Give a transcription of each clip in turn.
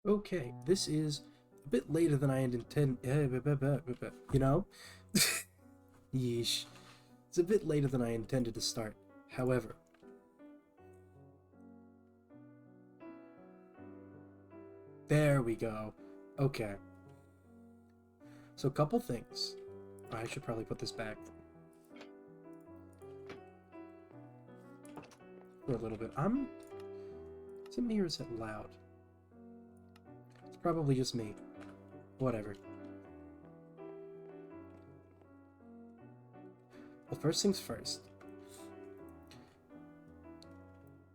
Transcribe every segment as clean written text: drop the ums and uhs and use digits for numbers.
Okay, this is a bit later than I intended. You know? Yeesh. It's a bit later than I intended to start. However, there we go. Okay. So, a couple things. I should probably put this back for a little bit. Is it me or is it loud? It's probably just me. Whatever. Well, first things first.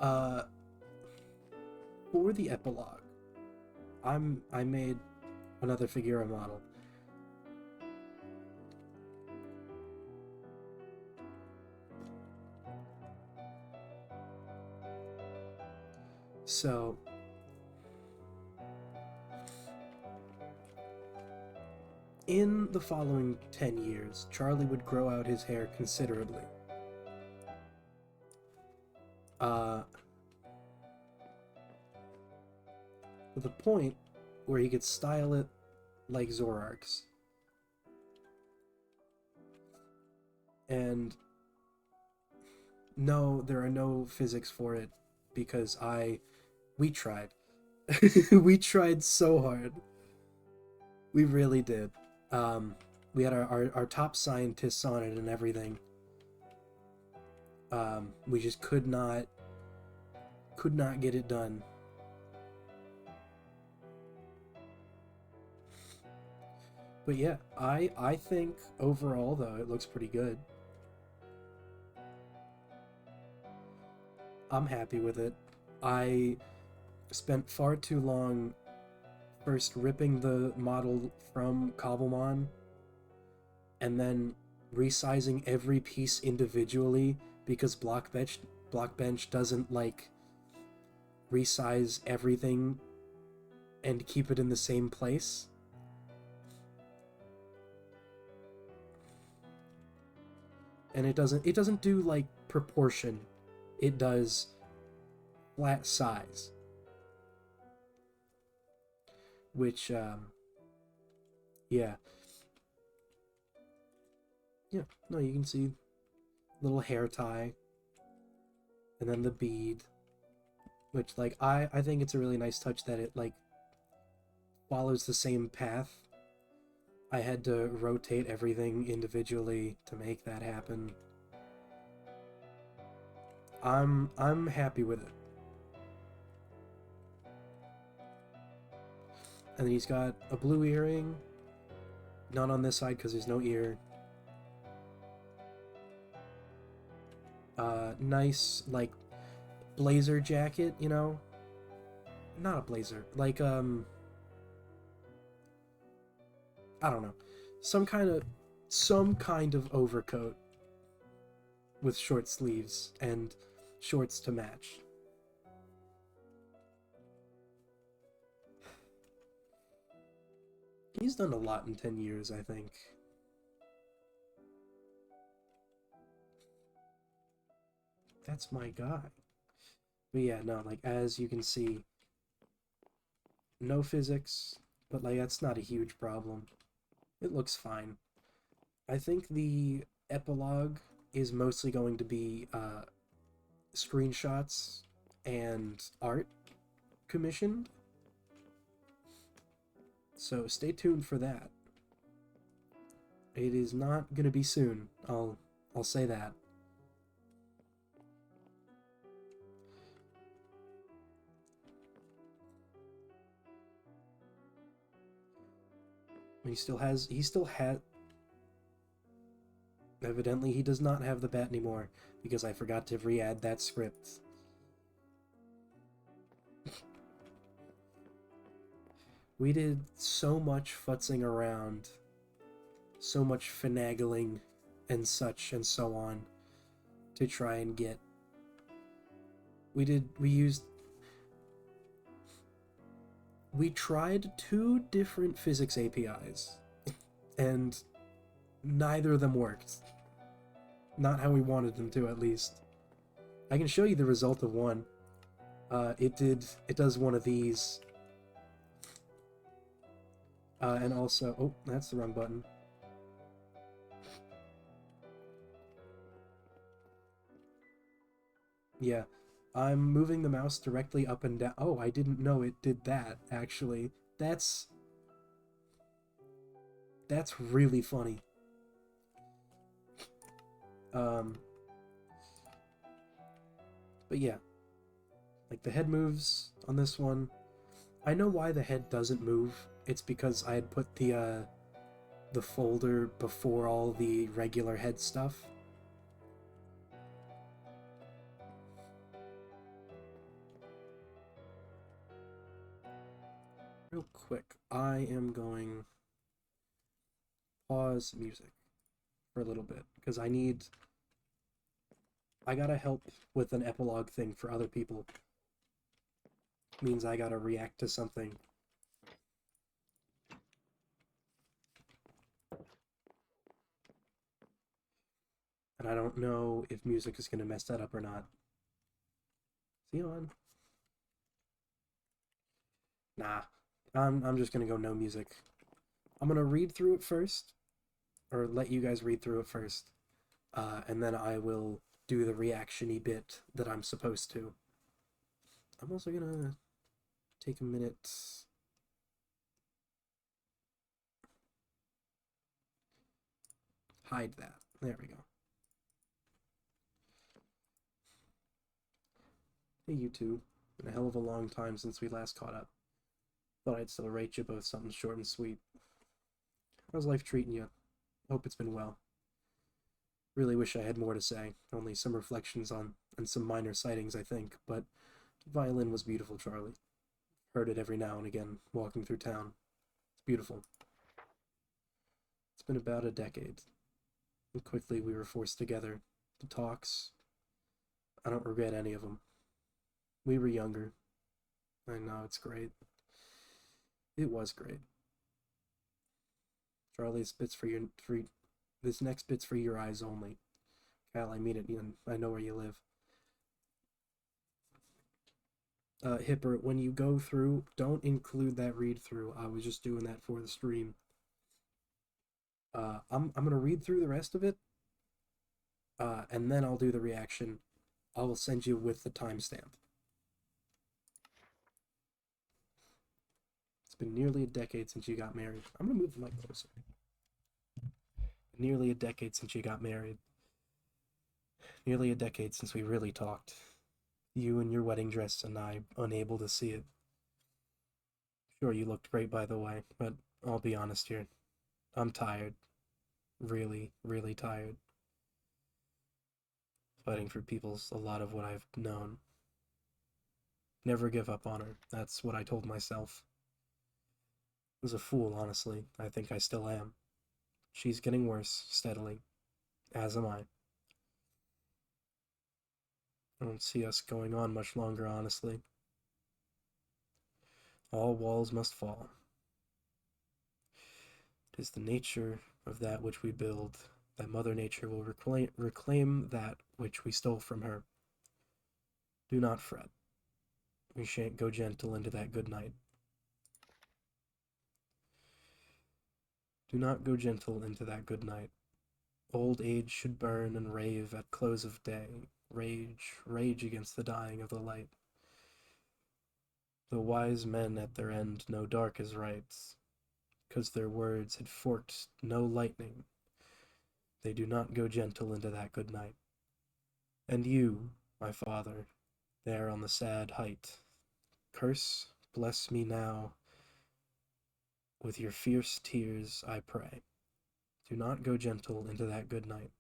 Uh, for the epilogue, I made another Figura model. So, in the following 10 years, Charlie would grow out his hair considerably. Uh, to the point where he could style it like Zorark's. And no, there are no physics for it because we tried. We tried so hard. We really did. We had our top scientists on it and everything. We just could not get it done. But yeah, I think overall though it looks pretty good. I'm happy with it. I spent far too long first ripping the model from Cobblemon and then resizing every piece individually because Blockbench doesn't like resize everything and keep it in the same place. And it doesn't do like proportion. It does flat size. Which yeah. Yeah, no, you can see little hair tie and then the bead, which like I think it's a really nice touch that it like follows the same path. I had to rotate everything individually to make that happen. I'm happy with it. And then he's got a blue earring, not on this side because there's no ear. Nice like blazer jacket, you know? Not a blazer, like I don't know. Some kind of overcoat with short sleeves and shorts to match. He's done a lot in 10 years, I think. That's my guy. But yeah, no, like as you can see, no physics, but like that's not a huge problem. It looks fine. I think the epilogue is mostly going to be screenshots and art commissioned. So stay tuned for that. It is not gonna be soon. I'll say that. He still had evidently he does not have the bat anymore because I forgot to re-add that script. We did so much futzing around, so much finagling and such and so on to try and get. We tried two different physics APIs and neither of them worked. Not how we wanted them to, at least. I can show you the result of one. It does one of these. And also, oh, that's the wrong button. Yeah, I'm moving the mouse directly up and down. Oh, I didn't know it did that, actually. That's that's really funny. Um, but yeah, like the head moves on this one. I know why the head doesn't move. It's because I had put the folder before all the regular head stuff. Real quick, I am going pause music for a little bit because I gotta help with an epilogue thing for other people. Means I gotta react to something. And I don't know if music is gonna mess that up or not. See you on. Nah. I'm just gonna go no music. I'm gonna read through it first, or let you guys read through it first, and then I will do the reaction-y bit that I'm supposed to. I'm also gonna take a minute. Hide that. There we go. Hey, you two. Been a hell of a long time since we last caught up. Thought I'd still rate you both something short and sweet. How's life treating you? Hope it's been well. Really wish I had more to say. Only some reflections on and some minor sightings, I think, but violin was beautiful, Charlie. Heard it every now and again, walking through town. It's beautiful. It's been about a decade, and quickly we were forced together. The talks, I don't regret any of them. We were younger. I know, it's great. It was great. Charlie, this next bit's for your eyes only. Cal, I mean it, and I know where you live. Hipper, when you go through, don't include that read through. I was just doing that for the stream. I'm gonna read through the rest of it, and then I'll do the reaction. I will send you with the timestamp. It's been nearly a decade since you got married. I'm gonna move the mic closer. Nearly a decade since you got married. Nearly a decade since we really talked. You in your wedding dress and I unable to see it. Sure, you looked great by the way, but I'll be honest here. I'm tired. Really, really tired. Fighting for people's a lot of what I've known. Never give up on her. That's what I told myself. I was a fool, honestly. I think I still am. She's getting worse, steadily. As am I. I don't see us going on much longer, honestly. All walls must fall. It is the nature of that which we build, that Mother Nature will reclaim that which we stole from her. Do not fret. We shan't go gentle into that good night. Do not go gentle into that good night. Old age should burn and rave at close of day. Rage, rage against the dying of the light. The wise men at their end know dark is right, 'cause their words had forked no lightning. They do not go gentle into that good night. And you, my father, there on the sad height, curse, bless me now, with your fierce tears, I pray. Do not go gentle into that good night.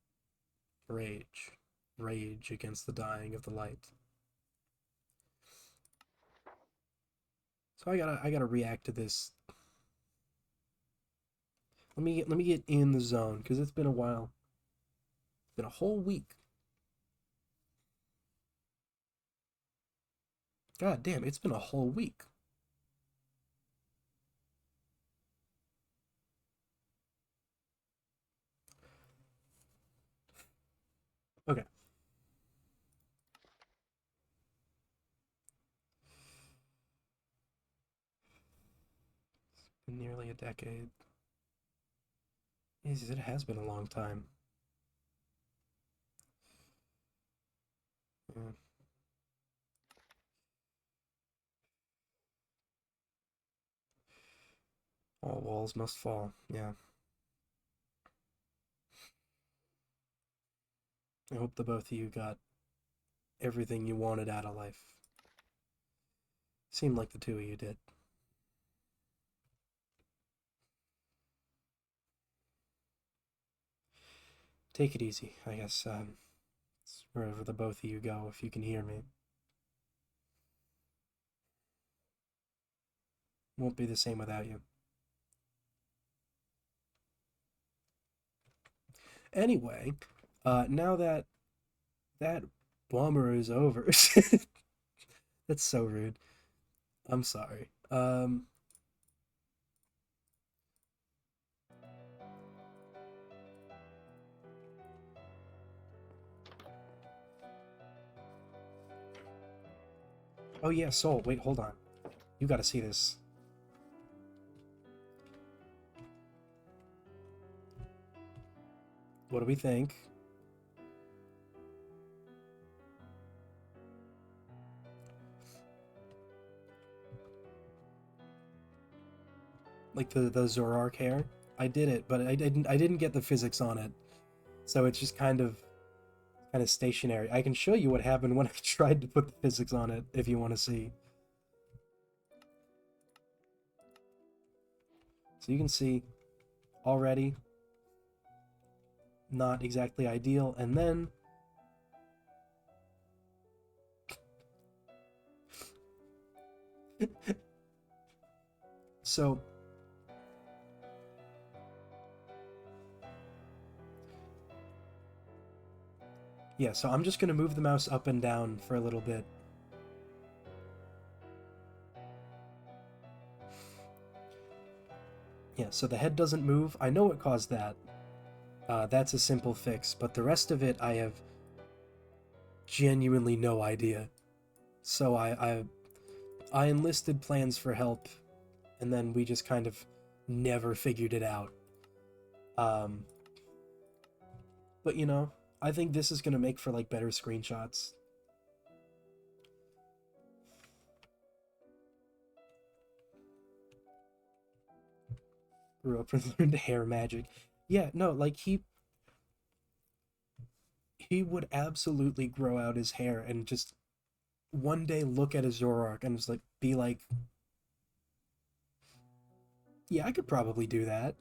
Rage, rage against the dying of the light. So I gotta react to this. Let me get in the zone because it's been a while. It's been a whole week. God damn, it's been a whole week. Okay. been nearly a decade. Jesus, it has been a long time. Yeah. All walls must fall. Yeah. I hope the both of you got everything you wanted out of life. Seemed like the two of you did. Take it easy, I guess. It's wherever the both of you go, if you can hear me. Won't be the same without you. Anyway, now that that bummer is over. That's so rude. I'm sorry. Oh yeah, Soul. Wait, hold on. You gotta see this. What do we think? Like the Zorark hair? I did it, but I didn't get the physics on it. So it's just kind of stationary. I can show you what happened when I tried to put the physics on it if you want to see. So you can see already not exactly ideal, and then so yeah, so I'm just gonna move the mouse up and down for a little bit. Yeah, so the head doesn't move. I know what caused that. That's a simple fix, but the rest of it I have genuinely no idea. So I enlisted plans for help, and then we just kind of never figured it out. Um, but you know, I think this is gonna make for like better screenshots. Grew up and learned hair magic. Yeah, no, like he would absolutely grow out his hair and just one day look at his Zoroark and just like be like, yeah, I could probably do that.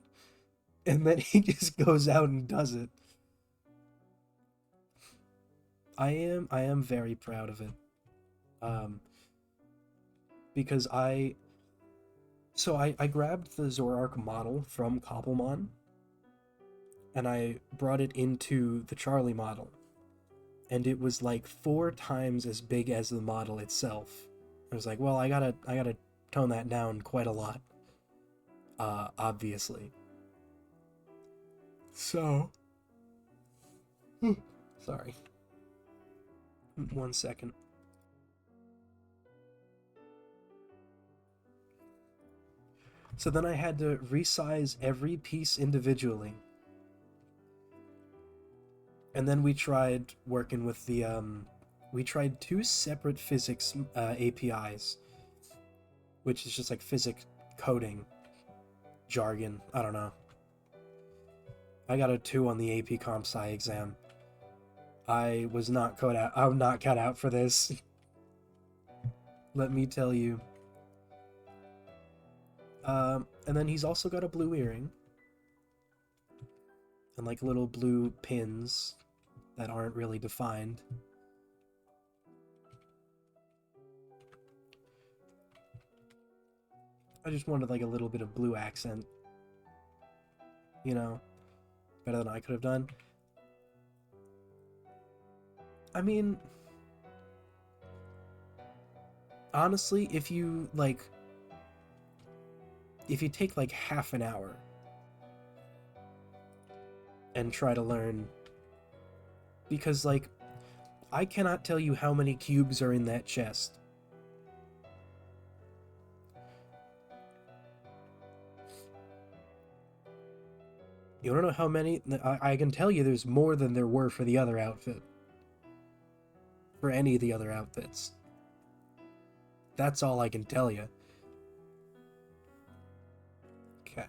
And then he just goes out and does it. I am very proud of it. Um because I grabbed the Zoroark model from Cobblemon and I brought it into the Charlie model. And it was like 4 times as big as the model itself. I was like, well, I gotta tone that down quite a lot. Obviously. So, sorry. 1 second. So then I had to resize every piece individually. And then we tried working with we tried 2 separate physics APIs, which is just like physics coding jargon. I don't know. I got a 2 on the AP Comp Sci exam. I was not cut out. I'm not cut out for this. Let me tell you. And then he's also got a blue earring. And like little blue pins that aren't really defined. I just wanted like a little bit of blue accent. You know, better than I could have done. I mean, honestly, if you take like half an hour and try to learn, because like I cannot tell you how many cubes are in that chest. You wanna know how many? I can tell you there's more than there were for the other outfit. For any of the other outfits. That's all I can tell you. Okay.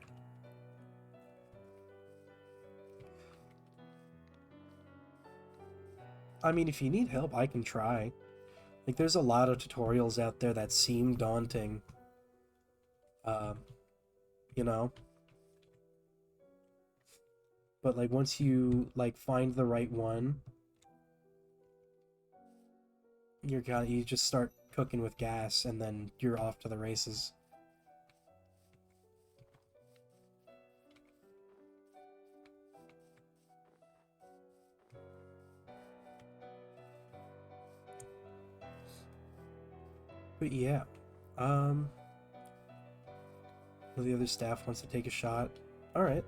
I mean, if you need help, I can try. Like, there's a lot of tutorials out there that seem daunting. You know? But, like, once you, like, find the right one, you just start cooking with gas, and then you're off to the races. But yeah, um, the other staff wants to take a shot. All right.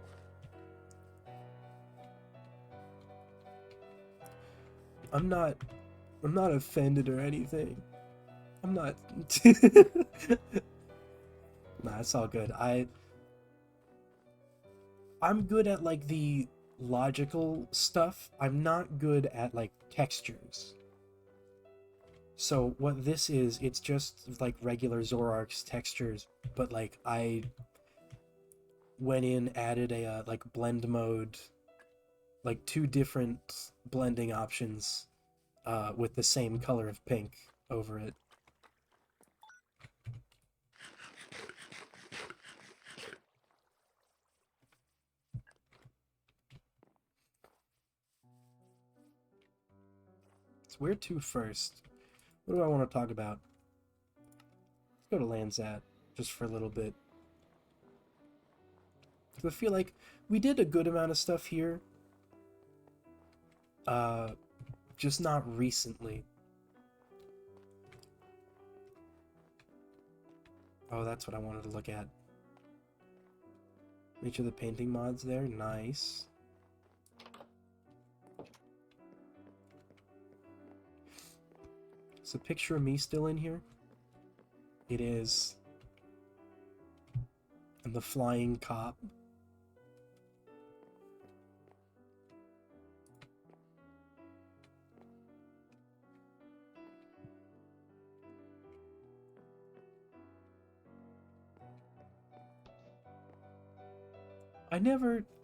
I'm not offended or anything. I'm not. Nah, it's all good. I'm good at like the logical stuff. I'm not good at like textures. So what this is, it's just like regular Zoroark's textures, but like I went in, added a like blend mode, like two different blending options with the same color of pink over it. So where to first? What do I want to talk about? Let's go to Landsat just for a little bit. I feel like we did a good amount of stuff here. Just not recently. Oh, that's what I wanted to look at. Each of the painting mods there, nice. Is a picture of me still in here? It is. And the flying cop. I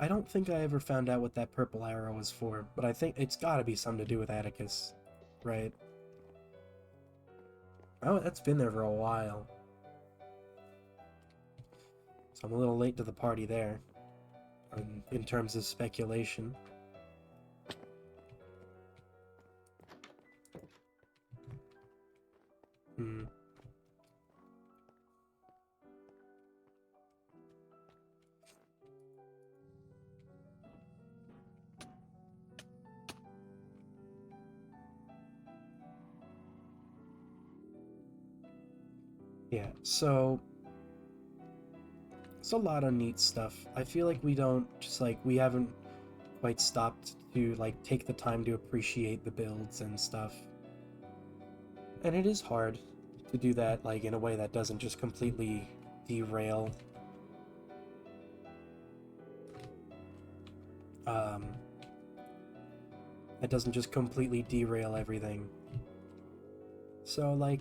don't think I ever found out what that purple arrow was for, but I think it's gotta be something to do with Atticus, right? Oh, that's been there for a while. So I'm a little late to the party there, in terms of speculation. Hmm. Yeah, so it's a lot of neat stuff. I feel like we haven't quite stopped to like take the time to appreciate the builds and stuff. And it is hard to do that like in a way that doesn't just completely derail um that doesn't just completely derail everything. So like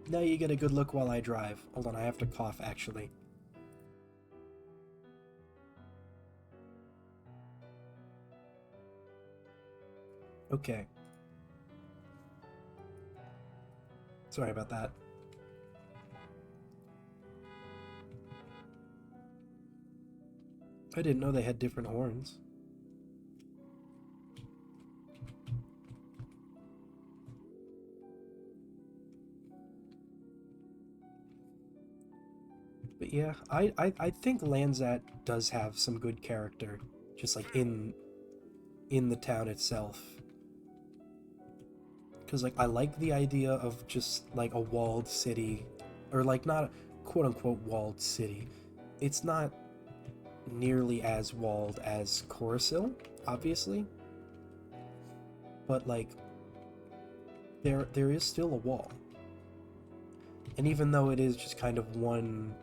now you get a good look while I drive. Hold on, I have to cough actually. Okay. Sorry about that. I didn't know they had different horns. But yeah, I think Landsat does have some good character, just like in the town itself. Because like I like the idea of just like a walled city, or like not a quote unquote walled city. It's not nearly as walled as Coruscant, obviously, but like there is still a wall. And even though it is just kind of one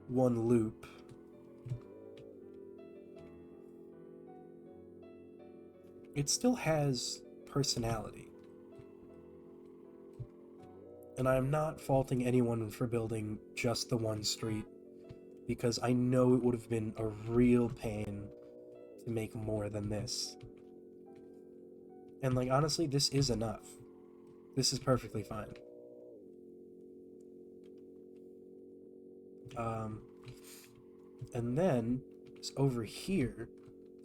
one loop. It still has personality. And I'm not faulting anyone for building just the one street, because I know it would have been a real pain to make more than this. And like, honestly, this is enough. This is perfectly fine. And then over here,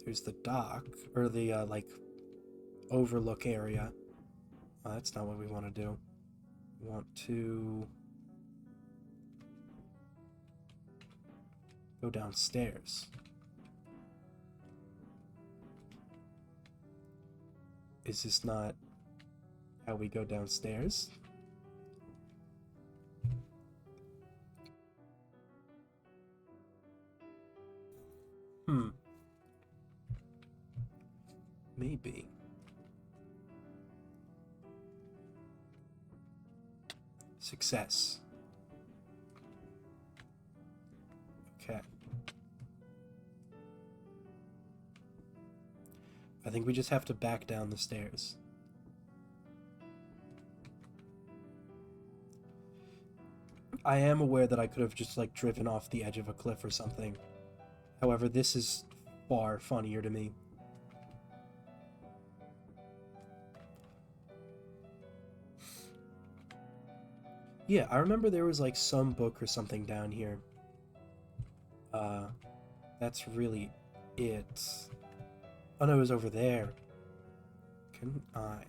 there's the dock, or the like overlook area. That's not what we want to do. We want to go downstairs. Is this not how we go downstairs? Maybe. Success. Okay. I think we just have to back down the stairs. I am aware that I could have just like driven off the edge of a cliff or something. However, this is far funnier to me. Yeah, I remember there was like some book or something down here. That's really it. Oh no, it was over there. Can I?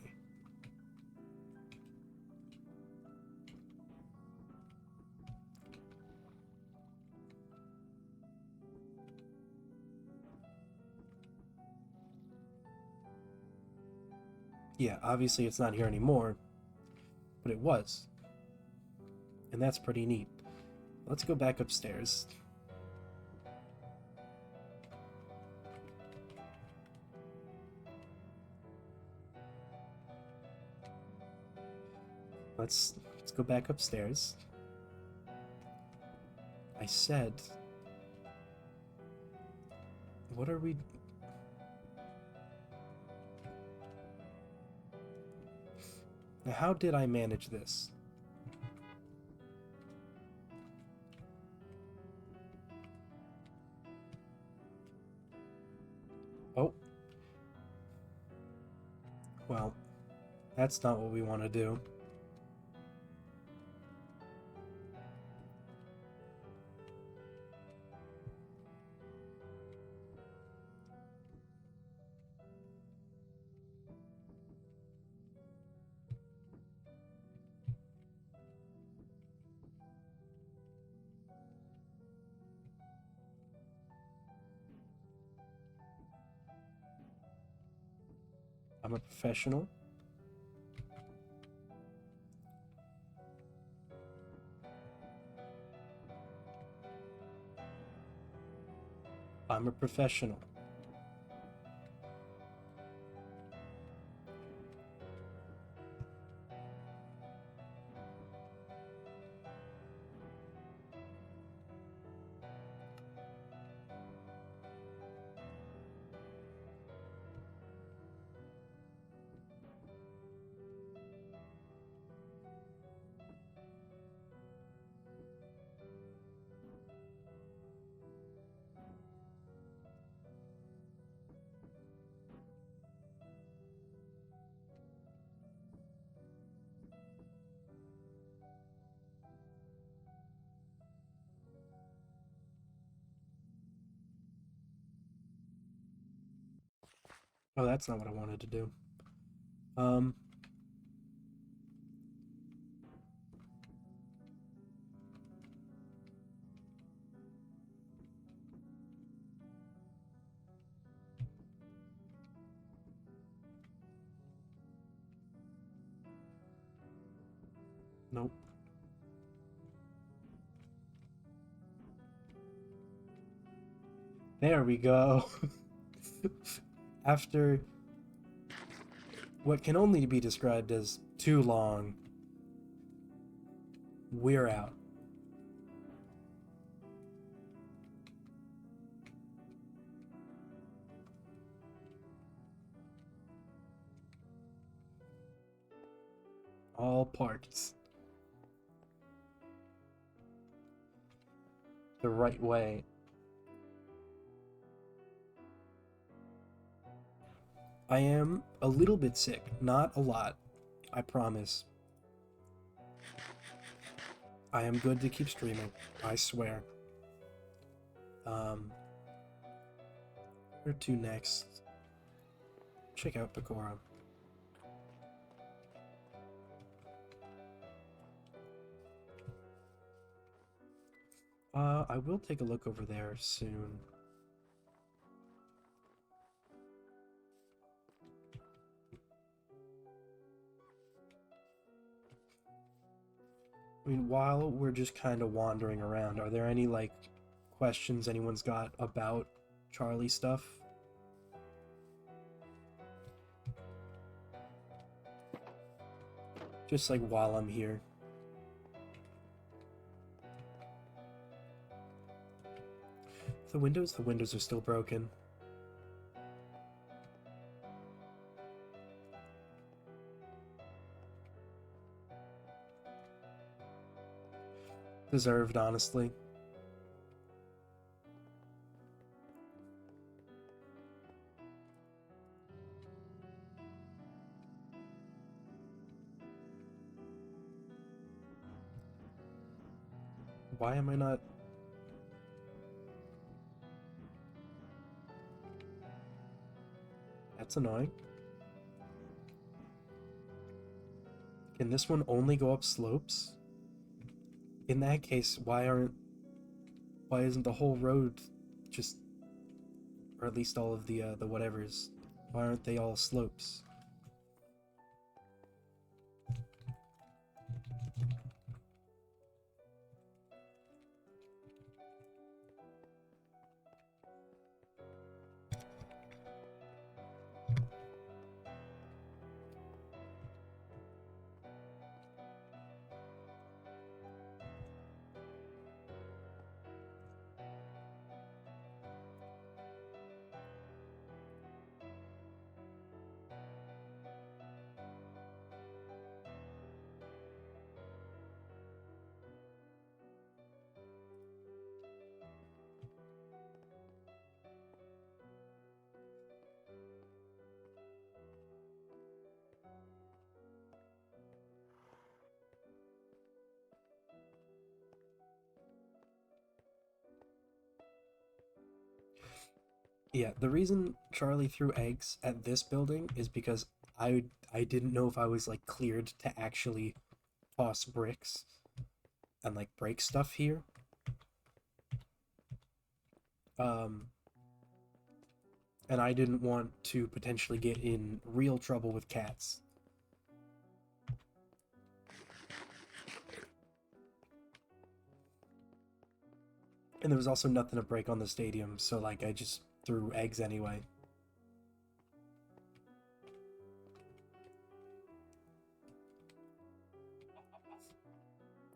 Yeah, obviously it's not here anymore, but it was. And that's pretty neat. Let's go back upstairs. Let's go back upstairs. I said, what are we? Now, how did I manage this? Oh. Well, that's not what we want to do. I'm a professional. I'm a professional. Oh, that's not what I wanted to do. Nope. There we go. After what can only be described as too long, we're out. All parked the right way. I am a little bit sick, not a lot, I promise. I am good to keep streaming, I swear. Where to next? Check out Pecora. I will take a look over there soon. I mean, while we're just kind of wandering around, are there any, like, questions anyone's got about Charlie stuff? Just, like, while I'm here. The windows are still broken. Deserved, honestly. Why am I not... That's annoying. Can this one only go up slopes? In that case, why isn't the whole road just, or at least all of the whatevers, why aren't they all slopes? Yeah, the reason Charlie threw eggs at this building is because I didn't know if I was, like, cleared to actually toss bricks and, like, break stuff here. And I didn't want to potentially get in real trouble with cats. And there was also nothing to break on the stadium, so, like, I just threw eggs anyway.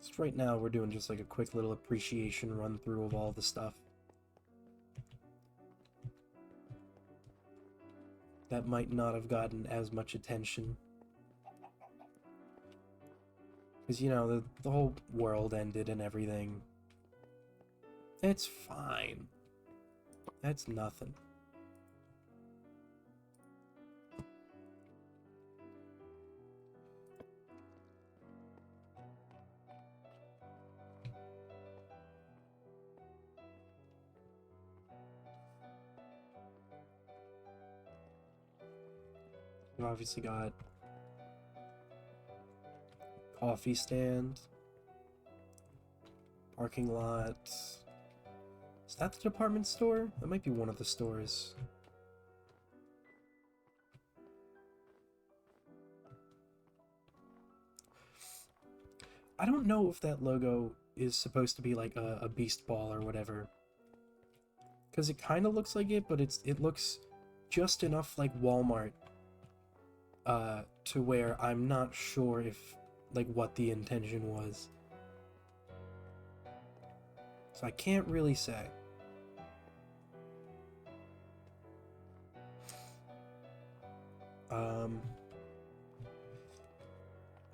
So right now we're doing just, like, a quick little appreciation run through of all the stuff that might not have gotten as much attention. Because, you know, the whole world ended and everything. It's fine. That's nothing. We've obviously got coffee stand, parking lot. Is that the department store? That might be one of the stores. I don't know if that logo is supposed to be like a beast ball or whatever. Because it kind of looks like it, but it looks just enough like Walmart to where I'm not sure if, like, what the intention was. So I can't really say.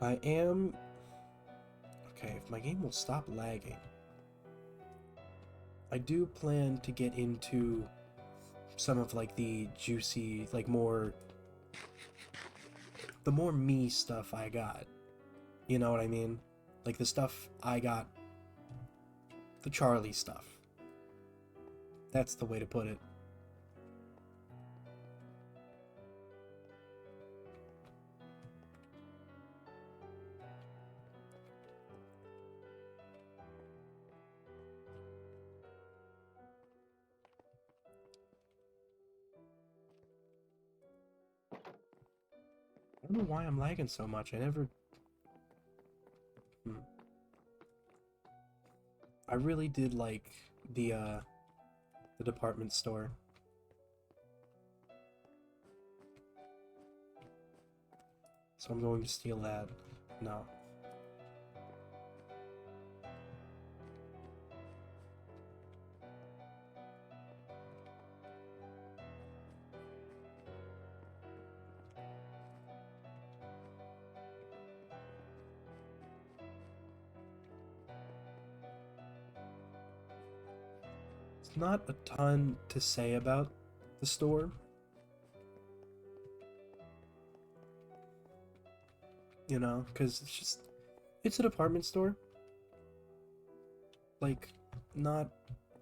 I am... Okay, if my game will stop lagging. I do plan to get into some of, like, the juicy, like, more... The more me stuff I got. You know what I mean? Like, the stuff I got... The Charlie stuff. That's the way to put it. I don't know why I'm lagging so much. I never... I really did like the department store. So I'm going to steal that. No. It's not a ton to say about the store. You know, because it's a department store. Like, not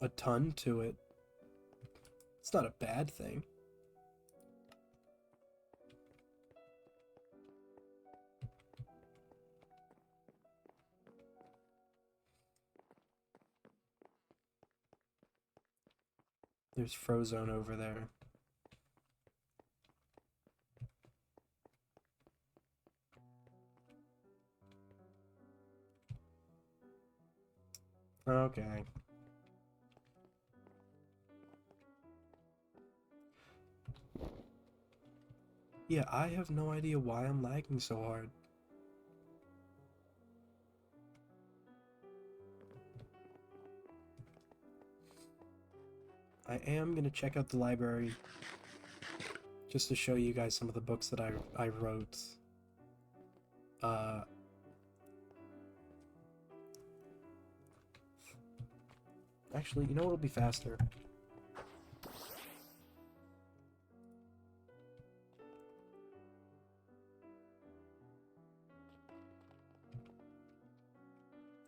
a ton to it. It's not a bad thing. There's Frozone over there. Okay. Yeah, I have no idea why I'm lagging so hard. I am gonna check out the library just to show you guys some of the books that I wrote. Actually, you know what'll be faster?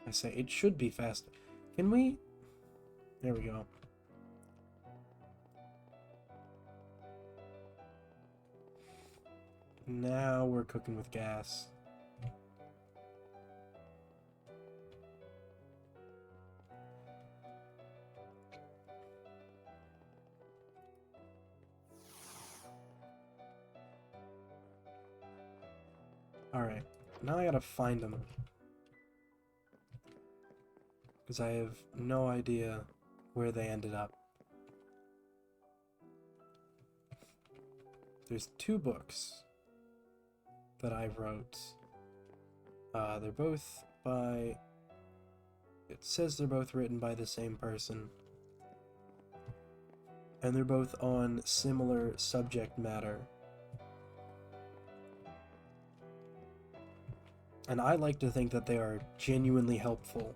I say it should be faster. Can we? There we go. Now we're cooking with gas. Alright, now I gotta find them. Because I have no idea where they ended up. There's 2 books that I wrote. They're both by... It says they're both written by the same person. And they're both on similar subject matter. And I like to think that they are genuinely helpful.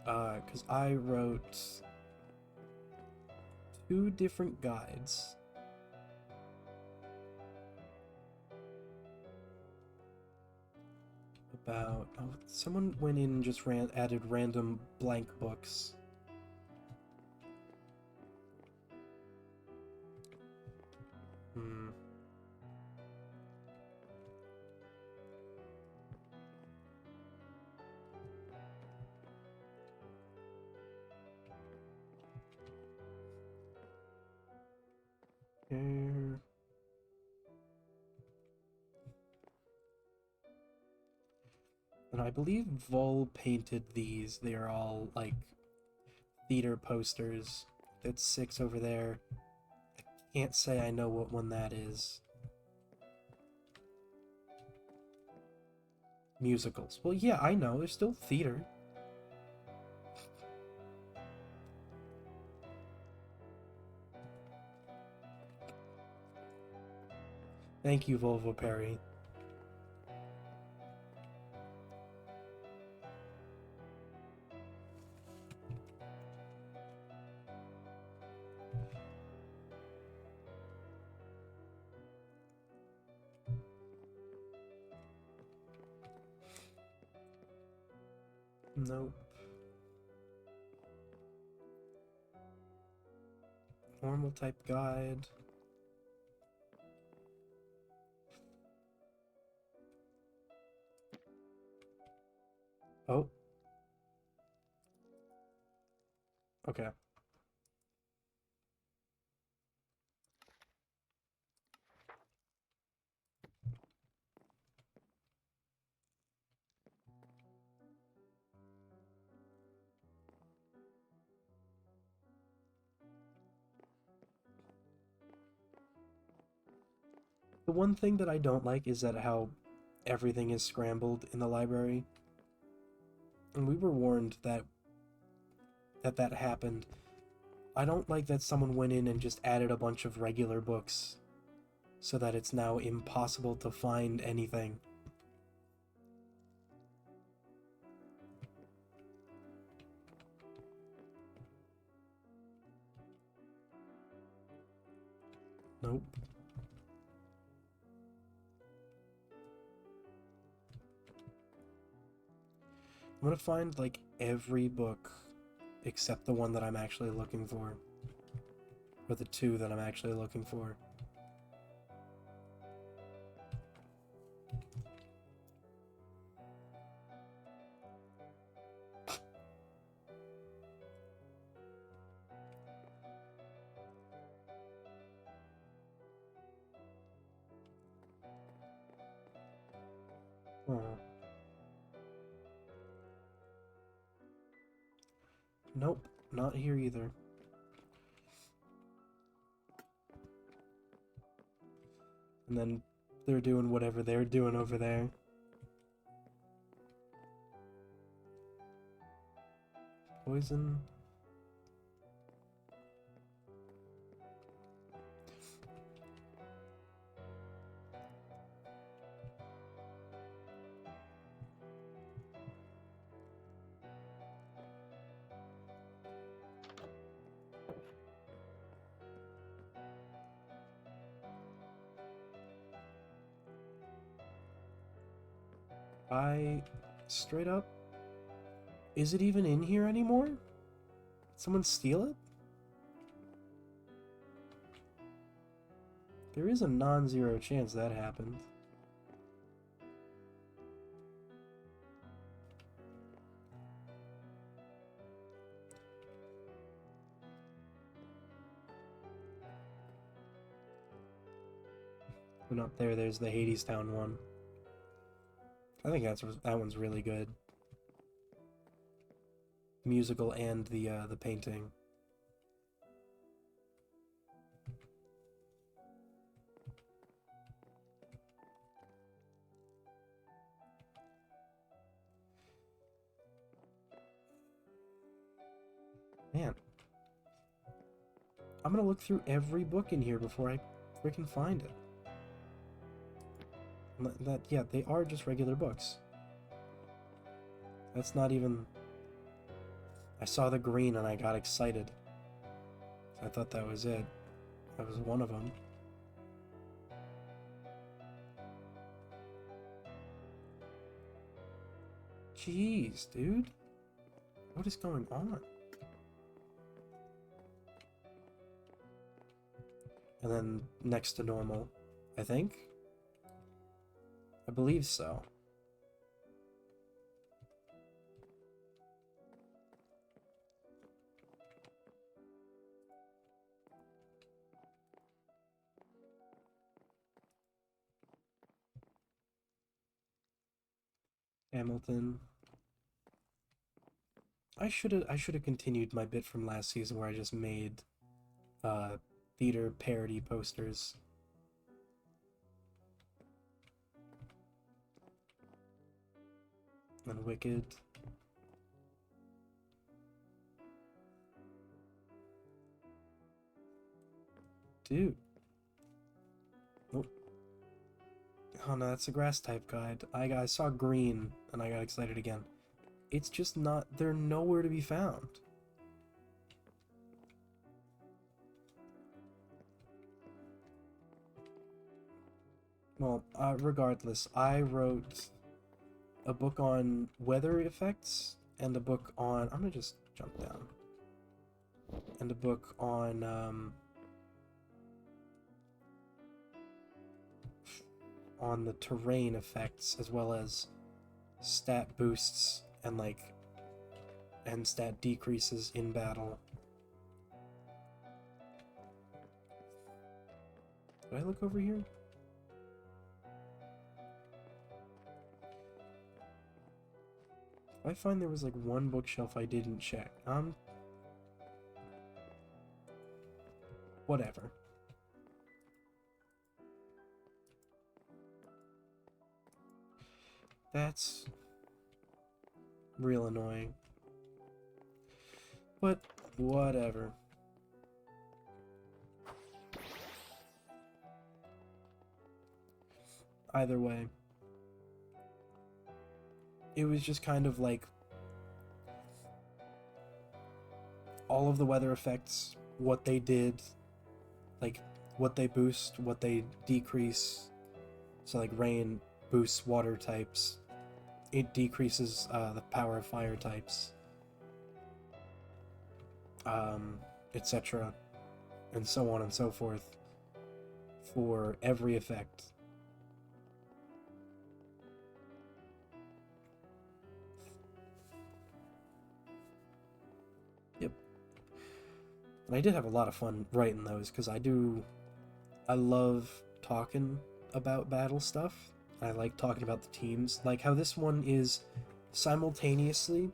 Because I wrote 2 different guides. About... Oh, someone went in and just added random blank books. Here. And I believe Vol painted these. They are all, like, theater posters. That's 6 over there. I can't say I know what one that is. Musicals. Well, yeah, I know. They're still theater. Thank you, Volvo Perry. Nope. Normal type guide. Oh. Okay. The one thing that I don't like is that how everything is scrambled in the library. And we were warned that happened. I don't like that someone went in and just added a bunch of regular books so that it's now impossible to find anything. Nope. I'm gonna find like every book except the one that I'm actually looking for. Or the two that I'm actually looking for. Oh. Nope, not here either. And then they're doing whatever they're doing over there. Poison. Straight up, is it even in here anymore? Did someone steal it? There is a non-zero chance that happened. And up there's the Hadestown one. I think that one's really good. Musical and the painting. Man. I'm gonna look through every book in here before I freaking find it. Yeah, they are just regular books. That's not even... I saw the green and I got excited. I thought that was it. That was one of them. Jeez, dude. What is going on? And then next to normal, I think? I believe so. Hamilton. I should have continued my bit from last season where I just made theater parody posters. And Wicked. Dude. Nope. Oh no, that's a grass type guide. I saw green and I got excited again. It's just not, they're nowhere to be found. Well, regardless, I wrote a book on weather effects and a book on, I'm gonna just jump down, and a book on the terrain effects, as well as stat boosts and and stat decreases in battle. Did I look over here? I find there was like one bookshelf I didn't check. Whatever. That's real annoying. But whatever. Either way, it was just kind of like all of the weather effects, what they did, like what they boost, what they decrease. So like rain boosts water types, it decreases the power of fire types, etc., and so on and so forth for every effect. Yep. And I did have a lot of fun writing those, because I love talking about battle stuff. I like talking about the teams, like how this one is simultaneously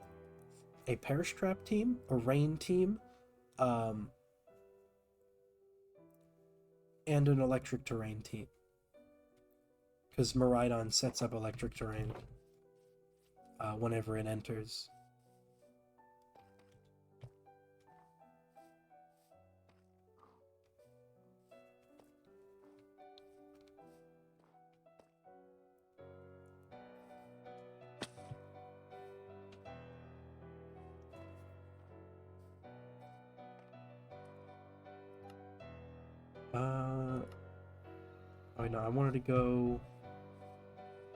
a Perish Trap team, a Rain team, and an Electric Terrain team. Because Miraidon sets up Electric Terrain whenever it enters. Oh no, I wanted to go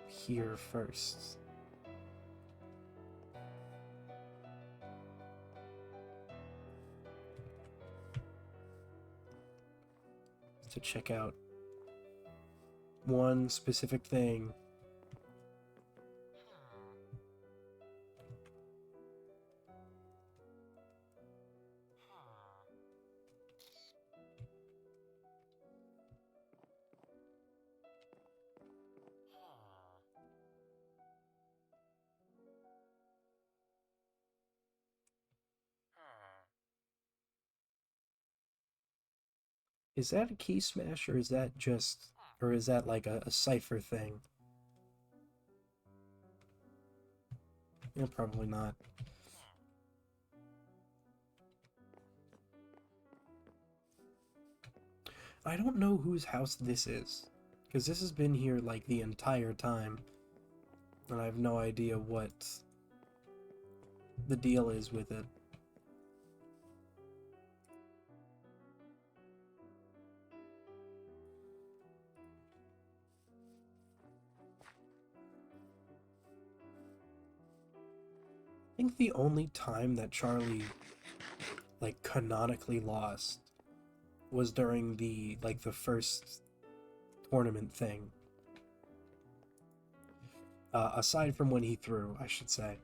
here first. To check out one specific thing. Is that a key smash, or is that just, or is that like a cipher thing? Yeah, probably not. I don't know whose house this is, because this has been here like the entire time, and I have no idea what the deal is with it. I think the only time that Charlie like canonically lost was during the first tournament thing. Aside from when he threw, I should say.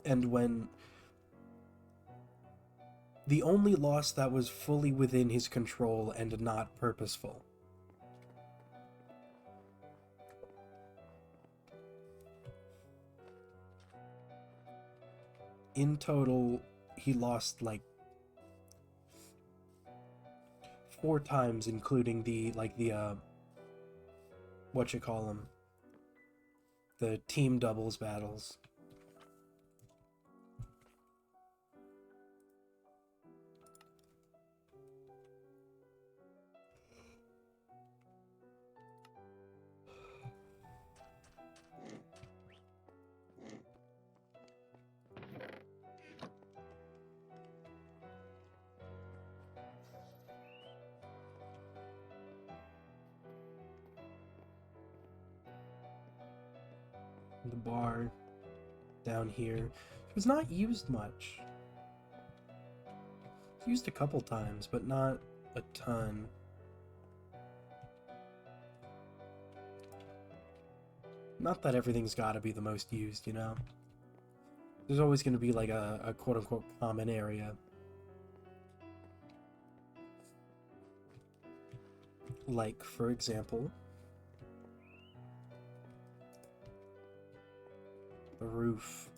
And when the only loss that was fully within his control and not purposeful. In total, he lost like 4 times, including the the team doubles battles. The bar down here. It was not used much. It's used a couple times, but not a ton. Not that everything's gotta be the most used, you know? There's always gonna be like a quote-unquote common area. Like, for example, the roof.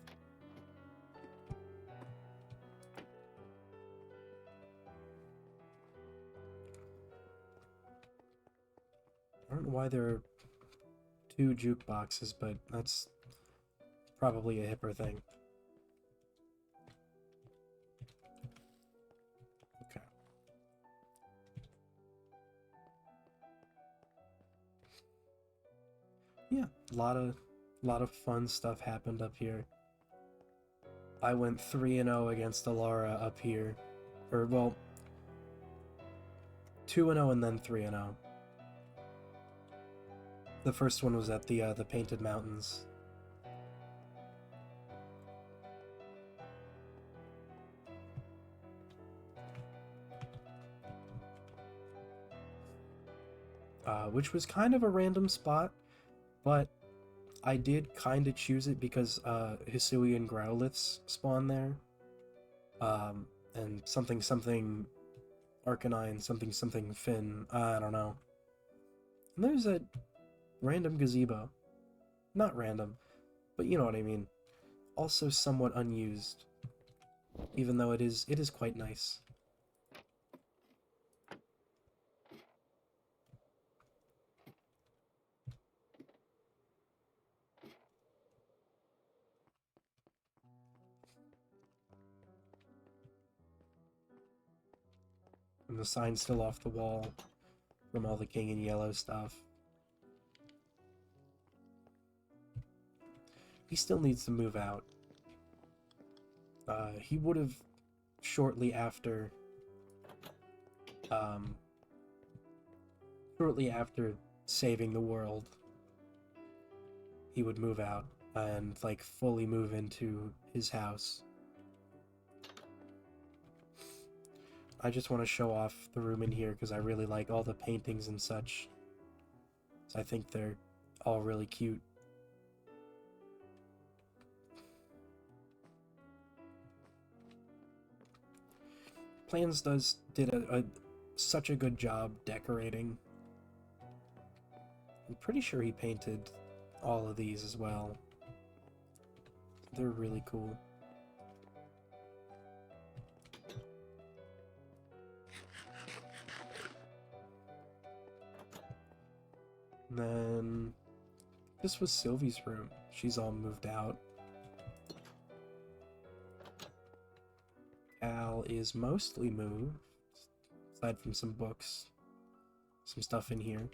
I don't know why there are 2 jukeboxes, but that's probably a hipper thing. Okay. Yeah, a lot of fun stuff happened up here. I went 3-0 against Alara up here. Or, well, 2-0 and then 3-0. The first one was at the Painted Mountains. Which was kind of a random spot, but I did kind of choose it because Hisuian Growliths spawn there. And something Arcanine, something Finn, I don't know. And there's a random gazebo. Not random, but you know what I mean. Also somewhat unused, even though it is quite nice. And the sign's still off the wall from all the King in Yellow stuff. He still needs to move out. He would have shortly after saving the world, he would move out and like fully move into his house. I just want to show off the room in here because I really like all the paintings and such. So I think they're all really cute. Plans did such a good job decorating. I'm pretty sure he painted all of these as well. They're really cool. And then this was Sylvie's room. She's all moved out. Al is mostly moved, aside from some books, some stuff in here.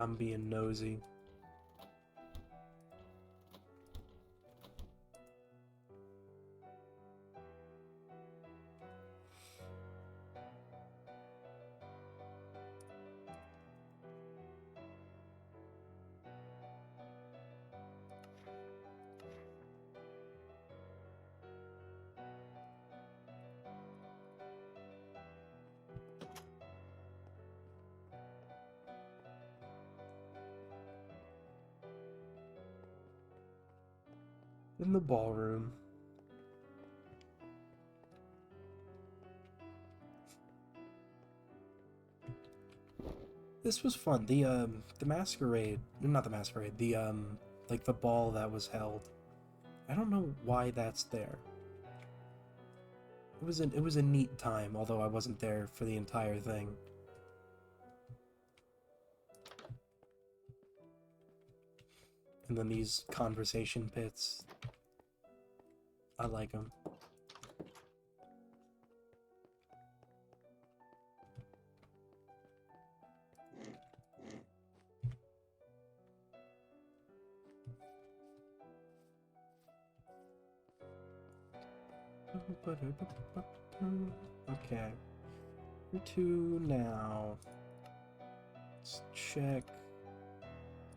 I'm being nosy. In the ballroom. This was fun. The masquerade, not the masquerade, the like the ball that was held. I don't know why that's there. It was a neat time, although I wasn't there for the entire thing. And then these conversation pits. I like them. Okay. to now. Let's check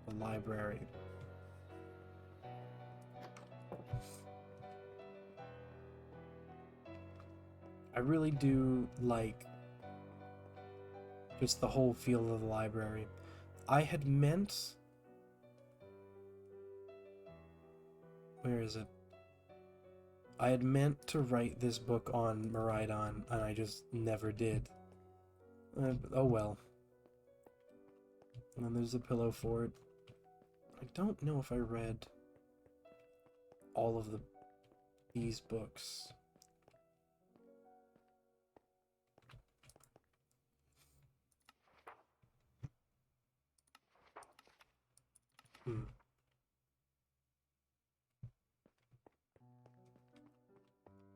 the library. I really do like just the whole feel of the library. I had meant... Where is it? I had meant to write this book on Miraidon, and I just never did. Oh well. And then there's a pillow for it. I don't know if I read all of these books.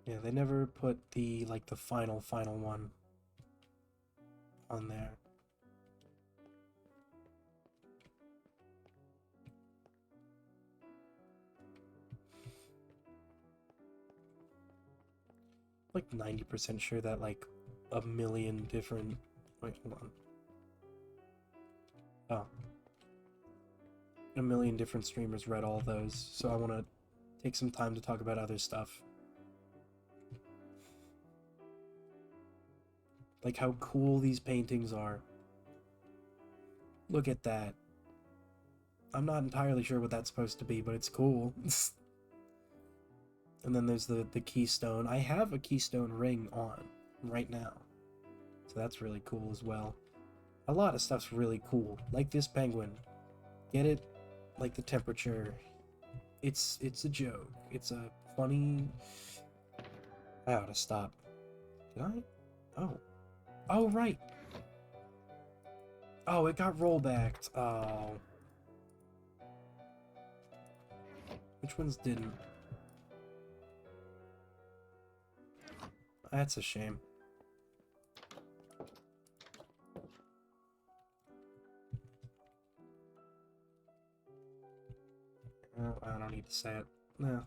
Yeah, they never put the, like, the final one on there. Like 90% sure that like a million different... Wait, hold on. Oh. A million different streamers read all those, so I want to take some time to talk about other stuff. Like how cool these paintings are. Look at that. I'm not entirely sure what that's supposed to be, but it's cool. And then there's the keystone. I have a keystone ring on right now, so that's really cool as well. A lot of stuff's really cool, like this penguin. Get it? Like the temperature. It's a joke. It's a funny... I ought to stop. Did I? Oh. Oh, right. Oh, it got rollbacked. Oh. Which ones didn't? That's a shame. Oh, I don't need to say it. No.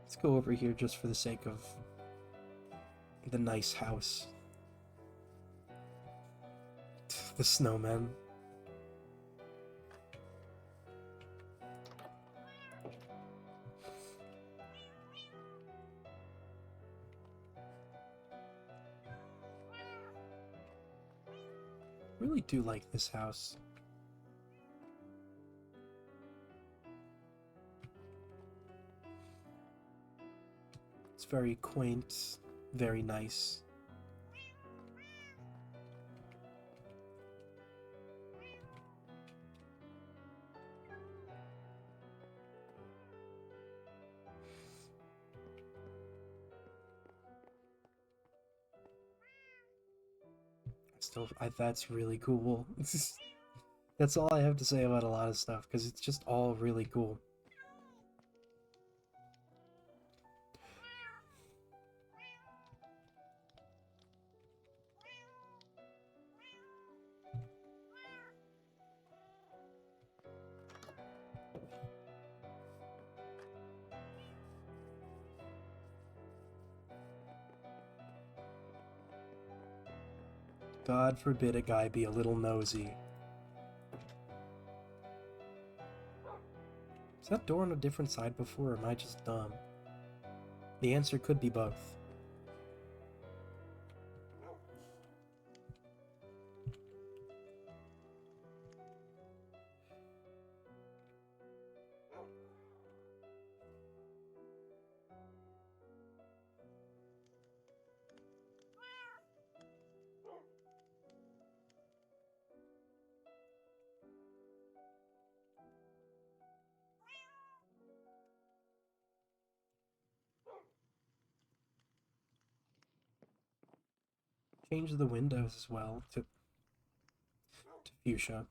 Let's go over here just for the sake of the nice house. The snowman. I really do like this house. It's very quaint, very nice. That's really cool. That's all I have to say about a lot of stuff, because it's just all really cool. God forbid a guy be a little nosy. Is that door on a different side before, or am I just dumb? The answer could be both. Change the windows as well to fuchsia.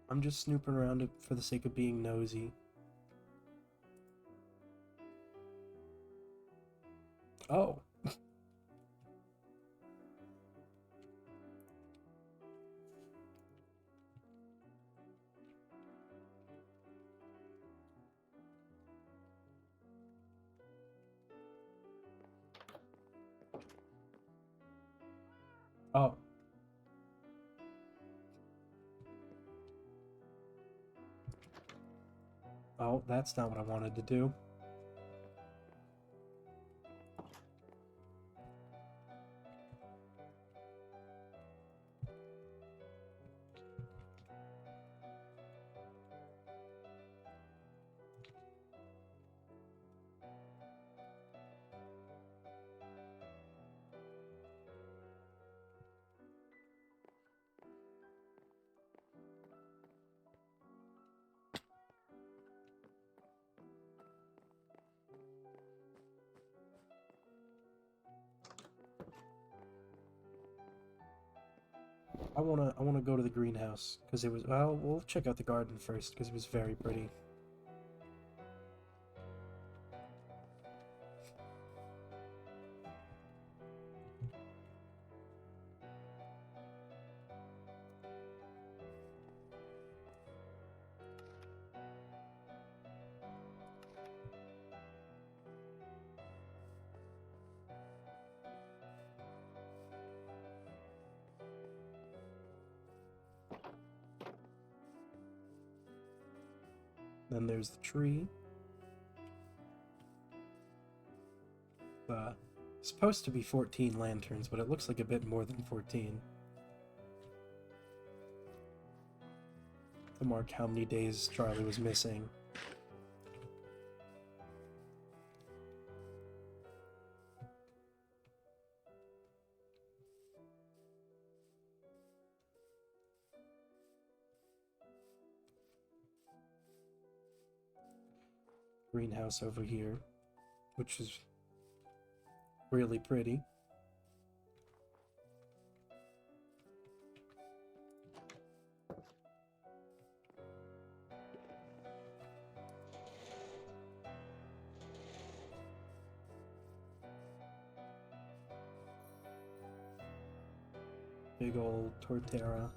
I'm just snooping around for the sake of being nosy. Oh. Oh. Oh, that's not what I wanted to do. I wanna go to the greenhouse because it was. Well, we'll check out the garden first because it was very pretty. Then there's the tree. Supposed to be 14 lanterns, but it looks like a bit more than 14. To mark how many days Charlie was missing. Greenhouse over here, which is really pretty. Big old tortera.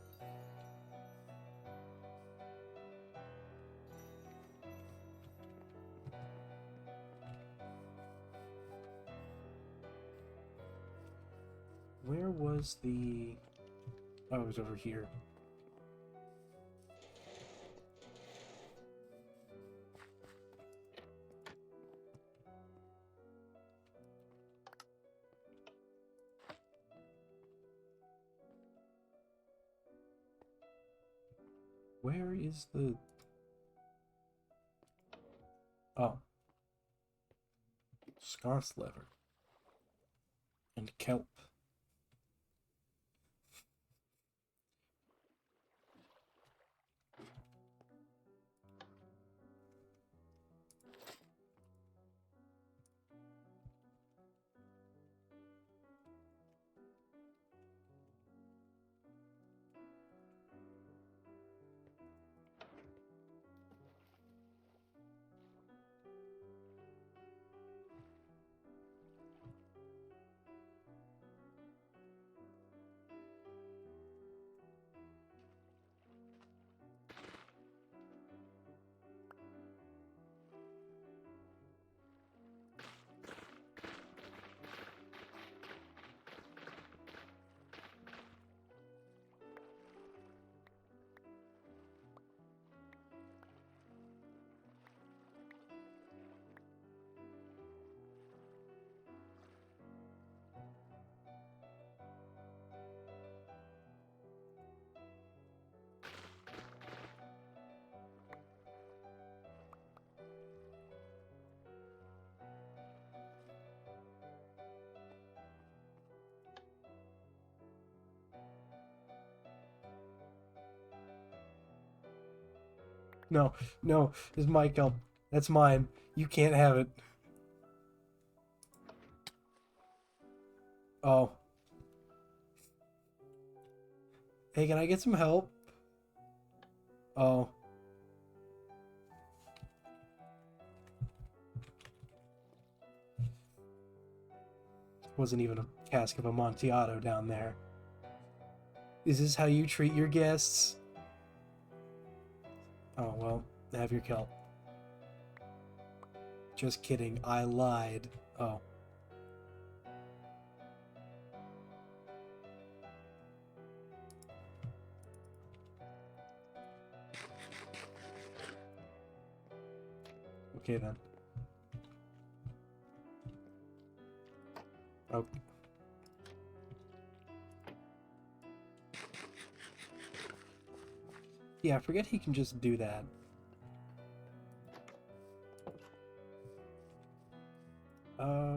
Where was the... Oh, it was over here. Where is the... Oh. Sconce leather. And kelp. No, no, it's my kelp. That's mine. You can't have it. Oh. Hey, can I get some help? Oh. Wasn't even a cask of Amontillado down there. Is this how you treat your guests? Oh, well, have your kelp. Just kidding, I lied. Oh. Okay then. Okay. Yeah, I forget he can just do that.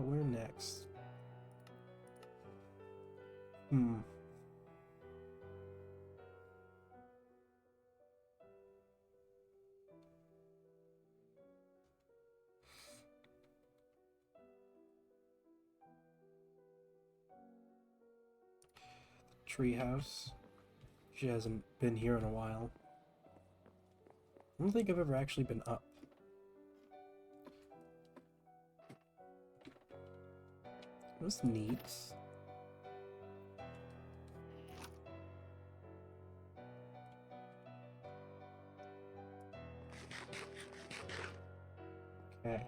Where next? Treehouse. She hasn't been here in a while. I don't think I've ever actually been up. That's neat. Okay.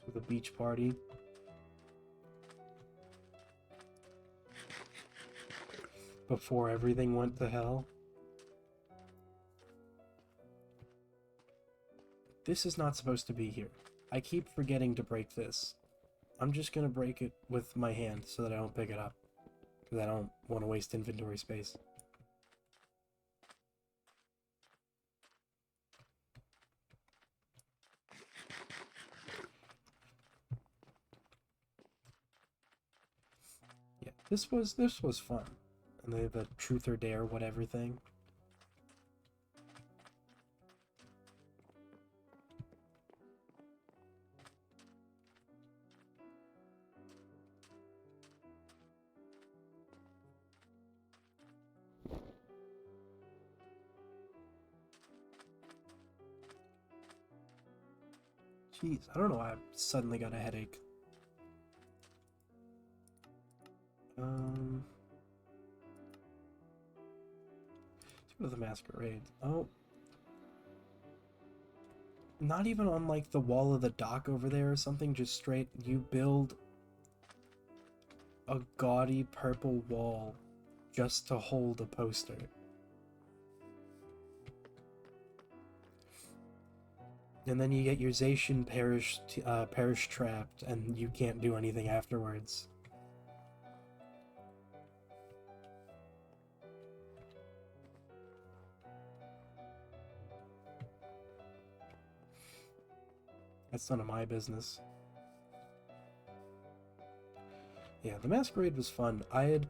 With a beach party. Before everything went to hell. This is not supposed to be here. I keep forgetting to break this. I'm just gonna break it with my hand so that I don't pick it up. Because I don't want to waste inventory space. Yeah, this was fun. And they have a truth or dare whatever thing. Jeez, I don't know why I suddenly got a headache. Let's go to the masquerade. Oh. Not even on like the wall of the dock over there or something, just straight, you build a gaudy purple wall just to hold a poster. And then you get your Zacian parish trapped, and you can't do anything afterwards. That's none of my business. Yeah, the masquerade was fun. I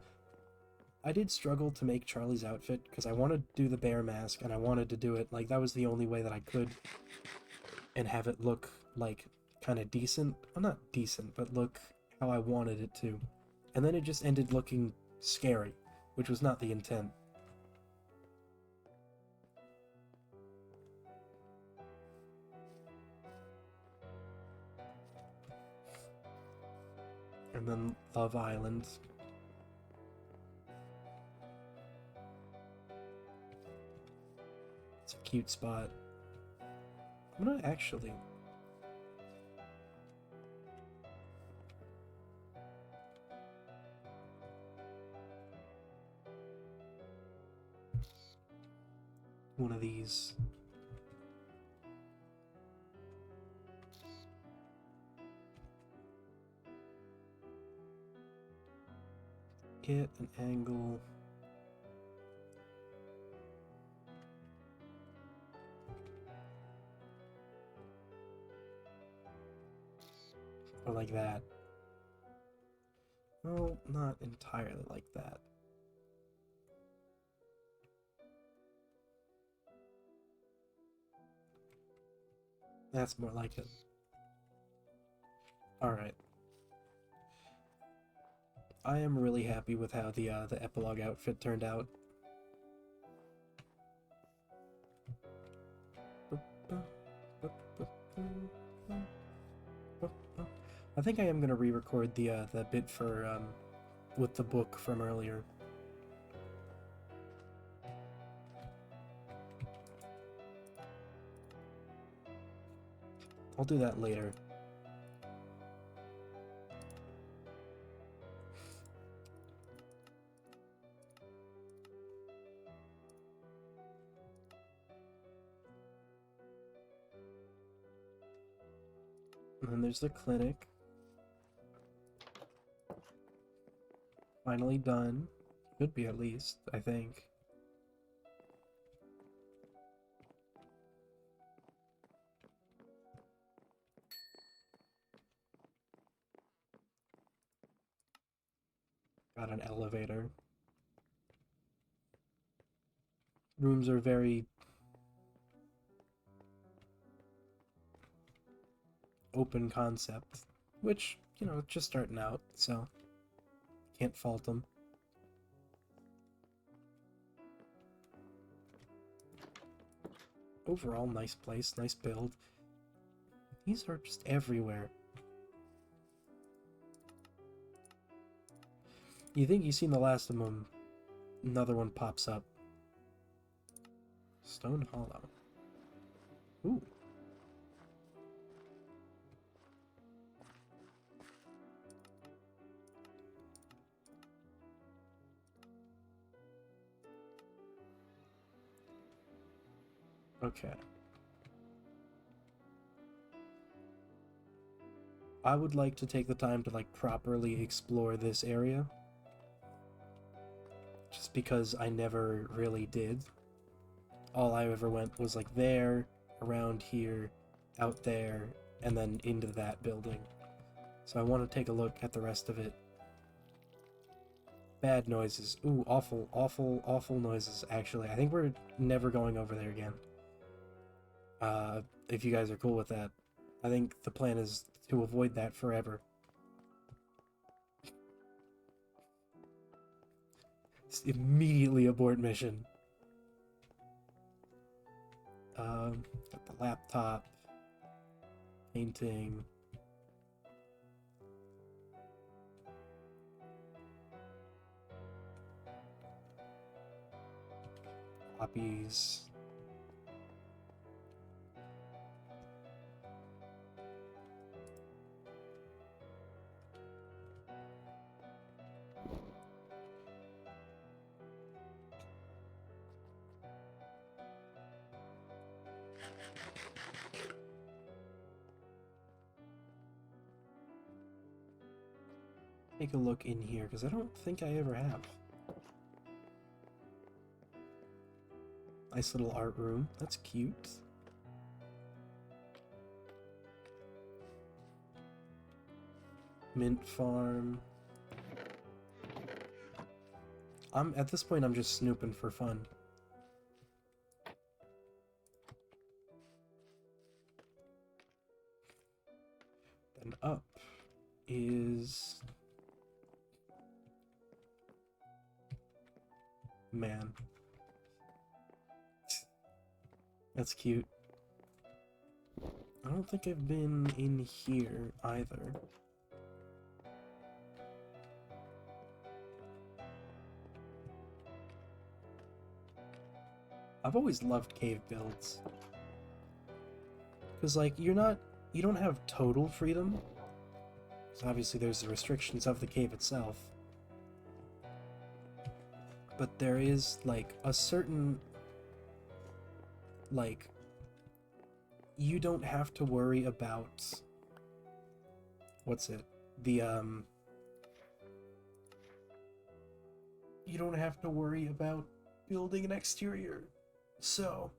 did struggle to make Charlie's outfit because I wanted to do the bear mask, and I wanted to do it like that was the only way that I could, and have it look like kind of decent. Well, not decent, but look how I wanted it to. And then it just ended looking scary, which was not the intent. And then Love Island. It's a cute spot. I'm gonna actually... one of these. Get an angle. Or like that. No, not entirely like that. That's more like it. Alright. I am really happy with how the epilogue outfit turned out. I think I am gonna re-record the bit for with the book from earlier. I'll do that later. And then there's the clinic. Finally done. Should be at least, I think. Got an elevator. Rooms are very open concept, which, you know, just starting out, so can't fault them. Overall, nice place, nice build. These are just everywhere. You think you've seen the last of them, another one pops up. Stone Hollow. Ooh. Okay. I would like to take the time to like properly explore this area. Just because I never really did. All I ever went was like there, around here, out there, and then into that building. So I want to take a look at the rest of it. Bad noises. Ooh, awful, awful, awful noises, actually. I think we're never going over there again. If you guys are cool with that. I think the plan is to avoid that forever. Just immediately abort mission. Got the laptop. Painting. Copies. Take a look in here, because I don't think I ever have. Nice little art room. That's cute. Mint farm. At this point, I'm just snooping for fun. Then up is... Man. That's cute. I don't think I've been in here either. I've always loved cave builds. Because, like, you don't have total freedom. So obviously there's the restrictions of the cave itself. But there is, like, a certain... Like, you don't have to worry about... What's it? The, You don't have to worry about building an exterior. So...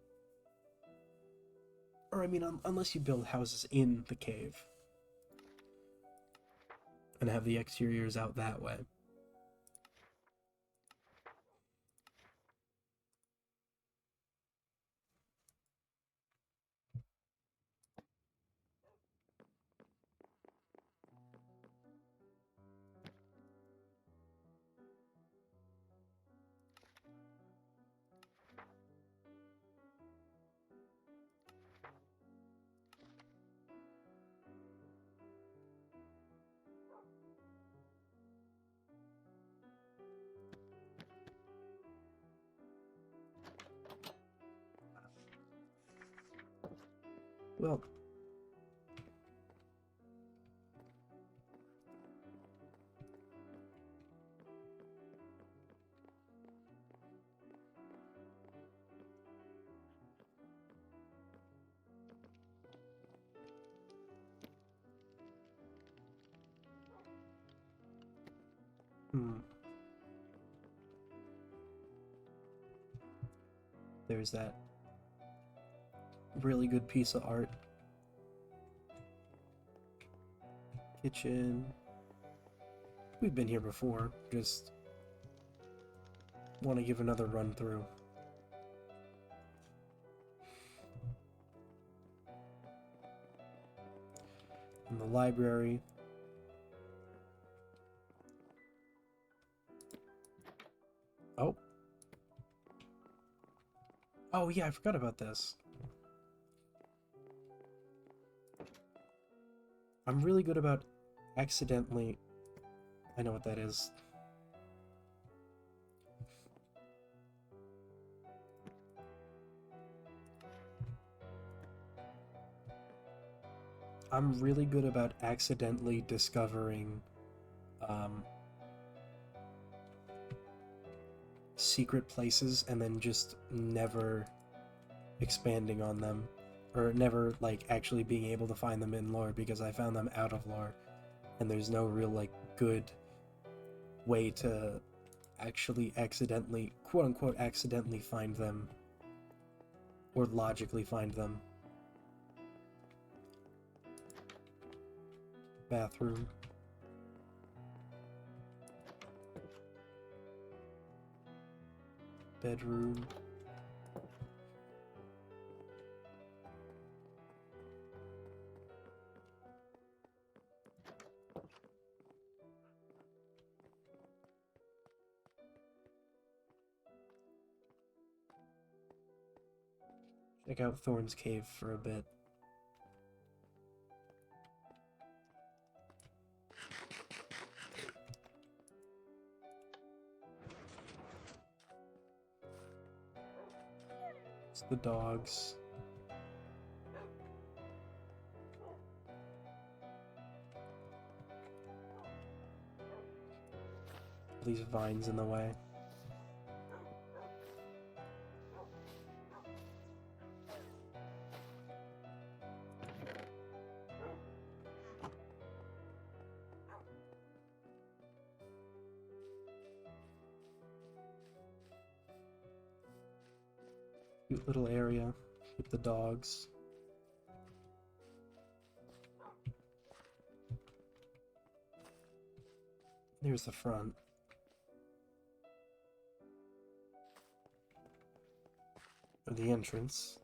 Or, I mean, unless you build houses in the cave. And have the exteriors out that way. Well, there's that really good piece of art. Kitchen. We've been here before, just want to give another run through. In the library. Oh. Oh yeah, I forgot about this. I'm really good about accidentally... I know what that is. I'm really good about accidentally discovering secret places and then just never expanding on them, or never like actually being able to find them in lore because I found them out of lore, and there's no real like good way to actually accidentally, quote-unquote accidentally find them or logically find them. Bathroom. Bedroom. Check out Thorn's Cave for a bit. It's the dogs. These vines in the way. Cute little area with the dogs. Here's the front. Or the entrance.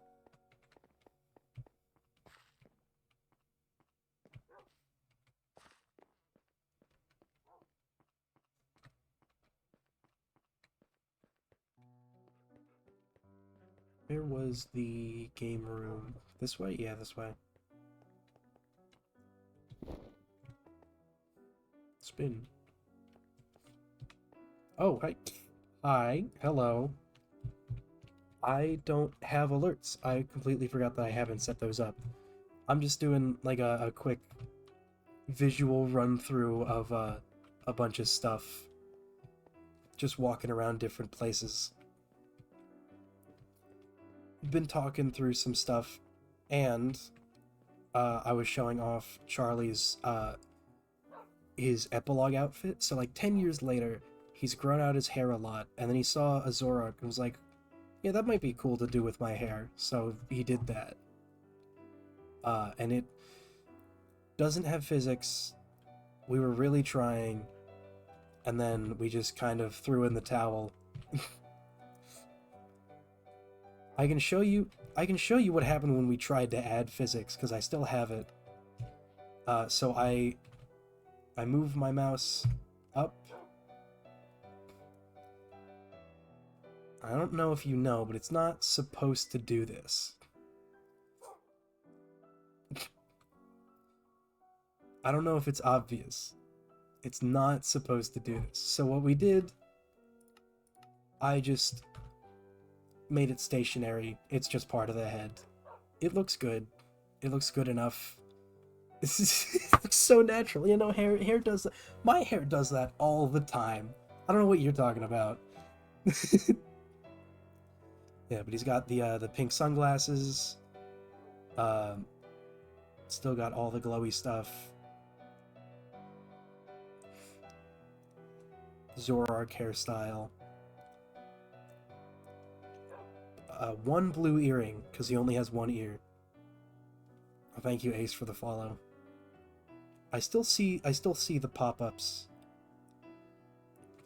Where was the game room? This way? Yeah, this way. Spin. Oh, hi. Hi. Hello. I don't have alerts. I completely forgot that I haven't set those up. I'm just doing like a quick visual run through of a bunch of stuff. Just walking around different places. Been talking through some stuff, and I was showing off Charlie's his epilogue outfit. So like 10 years later, he's grown out his hair a lot, and then he saw a Zorok and was like, yeah, that might be cool to do with my hair. So he did that. And it doesn't have physics. We were really trying, and then we just kind of threw in the towel. I can show you what happened when we tried to add physics, because I still have it. So I move my mouse up. I don't know if you know, but it's not supposed to do this. I don't know if it's obvious. It's not supposed to do this. So what we did, I just made it stationary. It's just part of the head. It looks good. It looks good enough. It looks so natural. You know, hair does that. My hair does that all the time. I don't know what you're talking about. Yeah, but he's got the pink sunglasses. Um, Still got all the glowy stuff. Zoroark hairstyle. One blue earring, because he only has one ear. Oh, thank you, Ace, for the follow. I still see the pop-ups.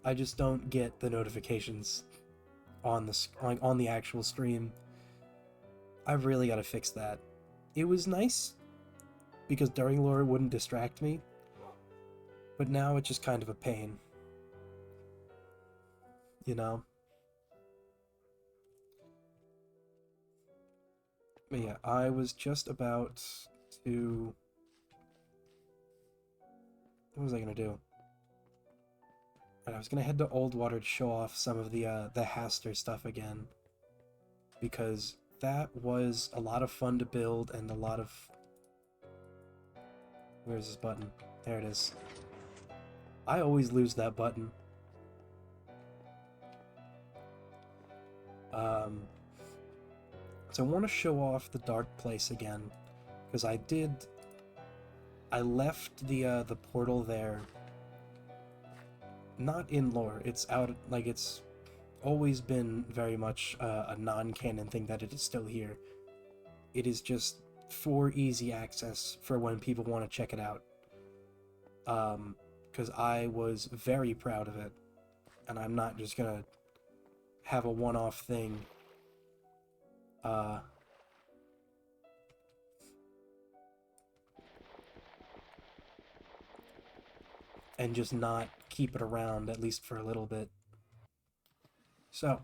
I just don't get the notifications on the actual stream. I've really got to fix that. It was nice because during lore it wouldn't distract me, but now it's just kind of a pain. You know? But yeah, I was just about to... What was I gonna do? And I was gonna head to Oldwater to show off some of the Haster stuff again, because that was a lot of fun to build and a lot of... Where's this button? There it is. I always lose that button. So I want to show off the Dark Place again, because I left the portal there. Not in lore. It's out, like, it's always been very much a non-canon thing that it is still here. It is just for easy access for when people want to check it out. Because I was very proud of it, and I'm not just gonna have a one-off thing. And just not keep it around, at least for a little bit. So,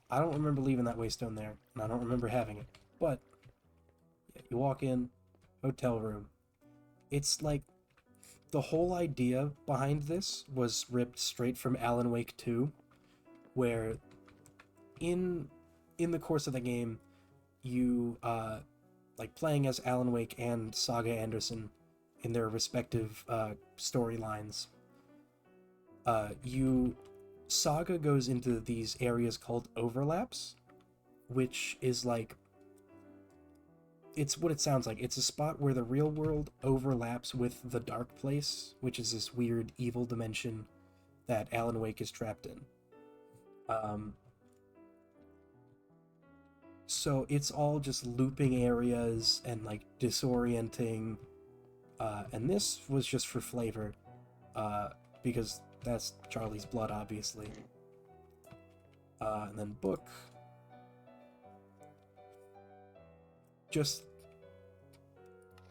I don't remember leaving that waystone there, and I don't remember having it. But, yeah, you walk in, hotel room. It's like, the whole idea behind this was ripped straight from Alan Wake 2, where in the course of the game, you, like, playing as Alan Wake and Saga Anderson in their respective storylines, Saga goes into these areas called overlaps, which is like, it's what it sounds like. It's a spot where the real world overlaps with the Dark Place, which is this weird evil dimension that Alan Wake is trapped in. So it's all just looping areas and like disorienting, and this was just for flavor, because that's Charlie's blood, obviously. And then book. Just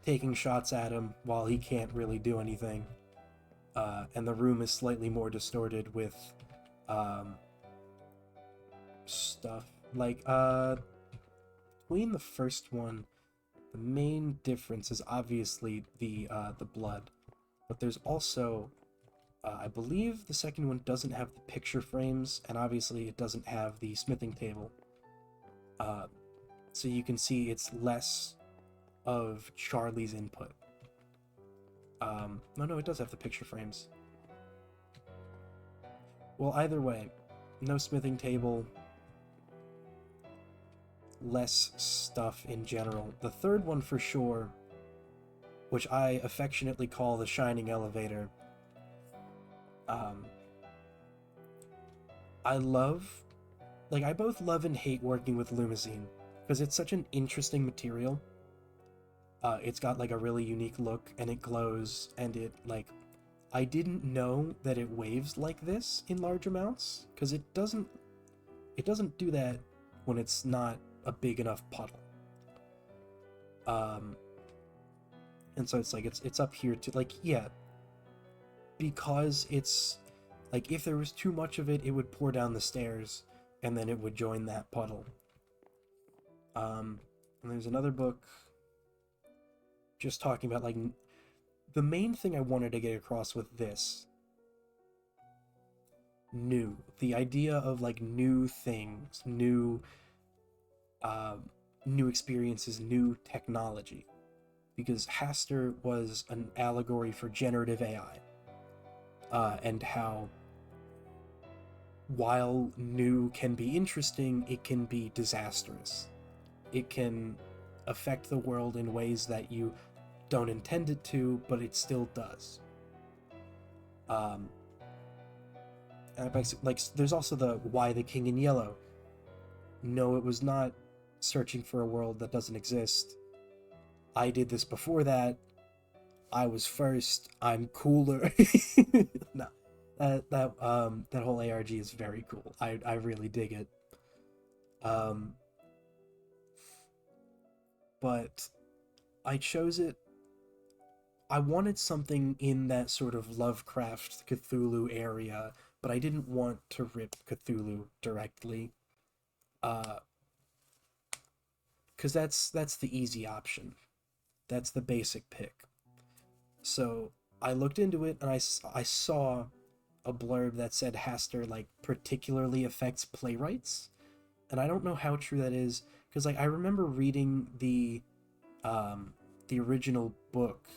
taking shots at him while he can't really do anything. And the room is slightly more distorted with stuff. Like, between the first one, the main difference is obviously the blood. But there's also, I believe the second one doesn't have the picture frames, and obviously it doesn't have the smithing table. So you can see it's less of Charlie's input. No, it does have the picture frames. Well, either way, no smithing table, less stuff in general. The third one for sure, which I affectionately call the Shining Elevator, I both love and hate working with Lumazine, because it's such an interesting material. It's got like a really unique look, and it glows, and it, like, I didn't know that it waves like this in large amounts, because it doesn't do that when it's not a big enough puddle. And so it's like, it's up here to, like, yeah, because it's, like, if there was too much of it, it would pour down the stairs, and then it would join that puddle. And there's another book just talking about, like, the main thing I wanted to get across with this new. The idea of like new things, um, new experiences, new technology. Because Haster was an allegory for generative AI, and how while new can be interesting, it can be disastrous. It can affect the world in ways that you don't intend it to, but it still does. Um, like, there's also the why the king in yellow. No, it was not searching for a world that doesn't exist. I did this before that. I was first. I'm cooler. No, that whole ARG is very cool. I really dig it. Um, but I chose it. I wanted something in that sort of Lovecraft Cthulhu area, but I didn't want to rip Cthulhu directly. Uh, because that's the easy option. That's the basic pick. So I looked into it and I saw a blurb that said Haster like particularly affects playwrights, and I don't know how true that is because like I remember reading um the original book,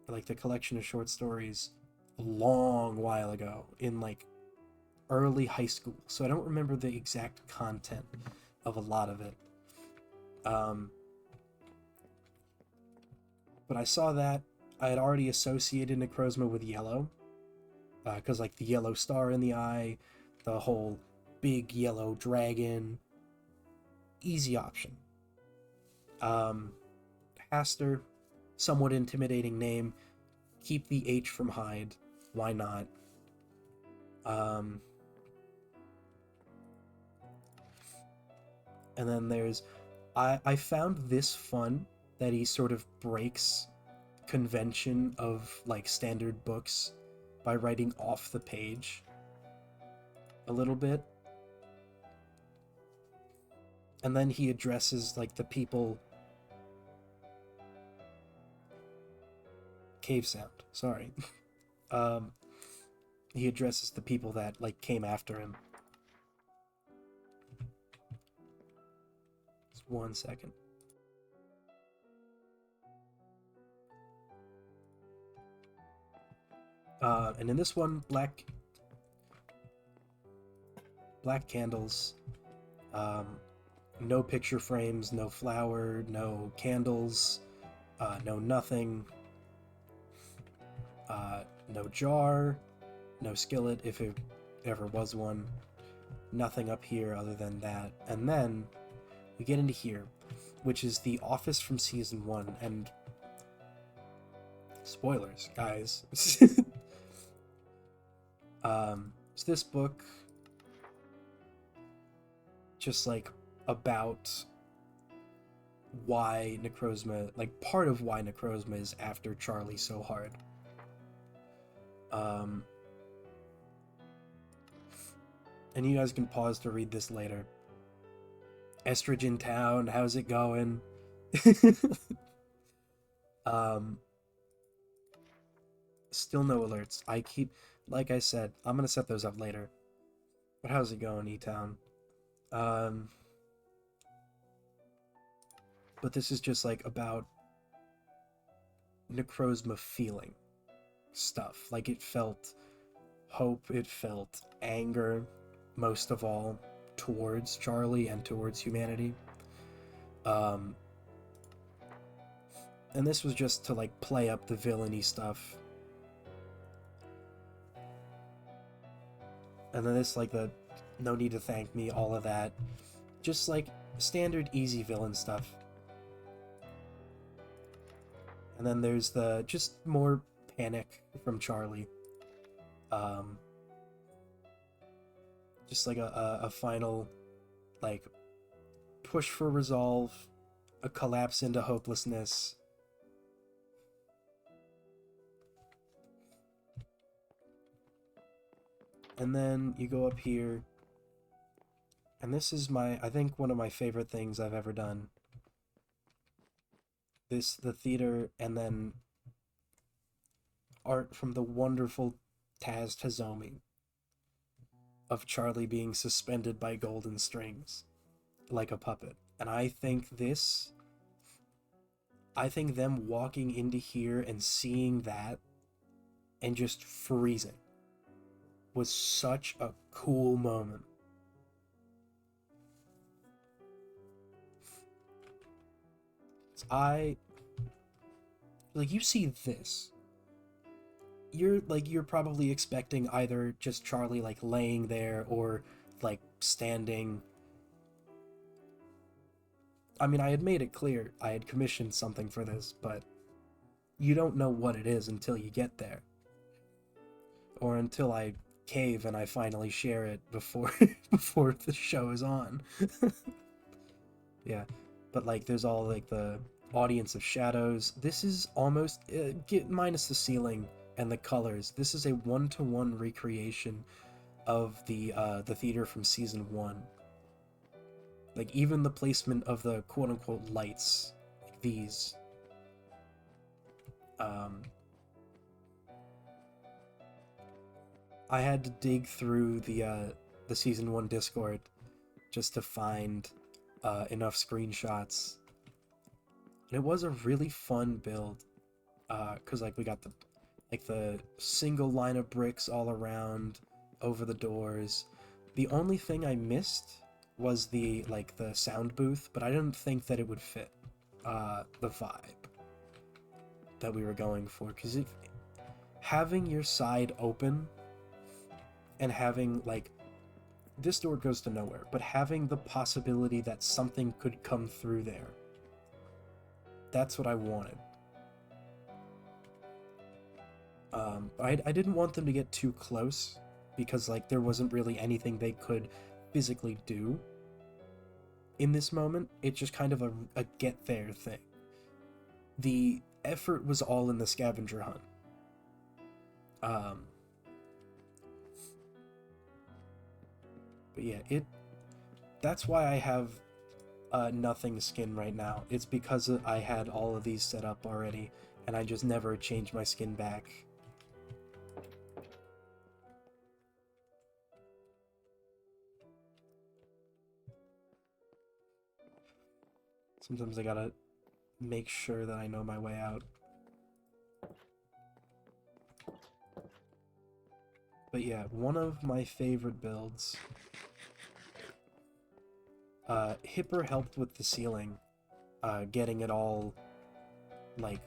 like the collection of short stories, a long while ago in like early high school, so I don't remember the exact content of a lot of it. Um, but I saw that I had already associated Necrozma with yellow, because like the yellow star in the eye, the whole big yellow dragon, easy option. Um, Haster, somewhat intimidating name. Keep the H from Hyde. Why not? Um, and then there's, I found this fun that he sort of breaks convention of like standard books by writing off the page a little bit, and then he addresses like the people. Cave sound, sorry. um he addresses the people that like came after him. Just 1 second. And in this one, black candles, um no picture frames, no flower, no candles, no nothing, no jar, no skillet if it ever was one, nothing up here other than that. And then we get into here, which is the office from season 1, and spoilers, guys. It's this book just like about why Necrozma, like part of why Necrozma is after Charlie so hard. Um, and you guys can pause to read this later. Estrogen Town, how's it going? um, Still no alerts. Like I said, I'm gonna set those up later. But how's it going, E-Town? Um, but this is just like about Necrozma feeling stuff. Like it felt hope, it felt anger, most of all, towards Charlie and towards humanity. Um, and this was just to like play up the villainy stuff. And then this like the no need to thank me, all of that. Just like standard easy villain stuff. And then there's the just more panic from Charlie. Um, just like a final like push for resolve, a collapse into hopelessness. And then you go up here, and this is I think one of my favorite things I've ever done. The theater, and then art from the wonderful Taz Tazomi. of Charlie being suspended by golden strings like a puppet. And I think them walking into here and seeing that and just freezing was such a cool moment. I like, you see this, you're probably expecting either just Charlie like laying there or like standing. I mean, I had made it clear I had commissioned something for this, but you don't know what it is until you get there, or until I cave and I finally share it before before the show is on. Yeah, but like there's all like the audience of shadows. This is almost get minus the ceiling and the colors. This is a one-to-one recreation of the theater from season 1. Like even the placement of the quote-unquote lights, like these. I had to dig through the season 1 Discord just to find enough screenshots, and it was a really fun build. Cause like we got the single line of bricks all around over the doors. The only thing I missed was the sound booth, but I didn't think that it would fit the vibe that we were going for. Because if having your side open and having like this door goes to nowhere, but having the possibility that something could come through there, that's what I wanted. I didn't want them to get too close because like there wasn't really anything they could physically do in this moment. It's just kind of a get there thing. The effort was all in the scavenger hunt. But yeah, that's why I have nothing skin right now. It's because I had all of these set up already, and I just never changed my skin back. Sometimes I gotta make sure that I know my way out. But yeah, one of my favorite builds. Hipper helped with the ceiling, getting it all like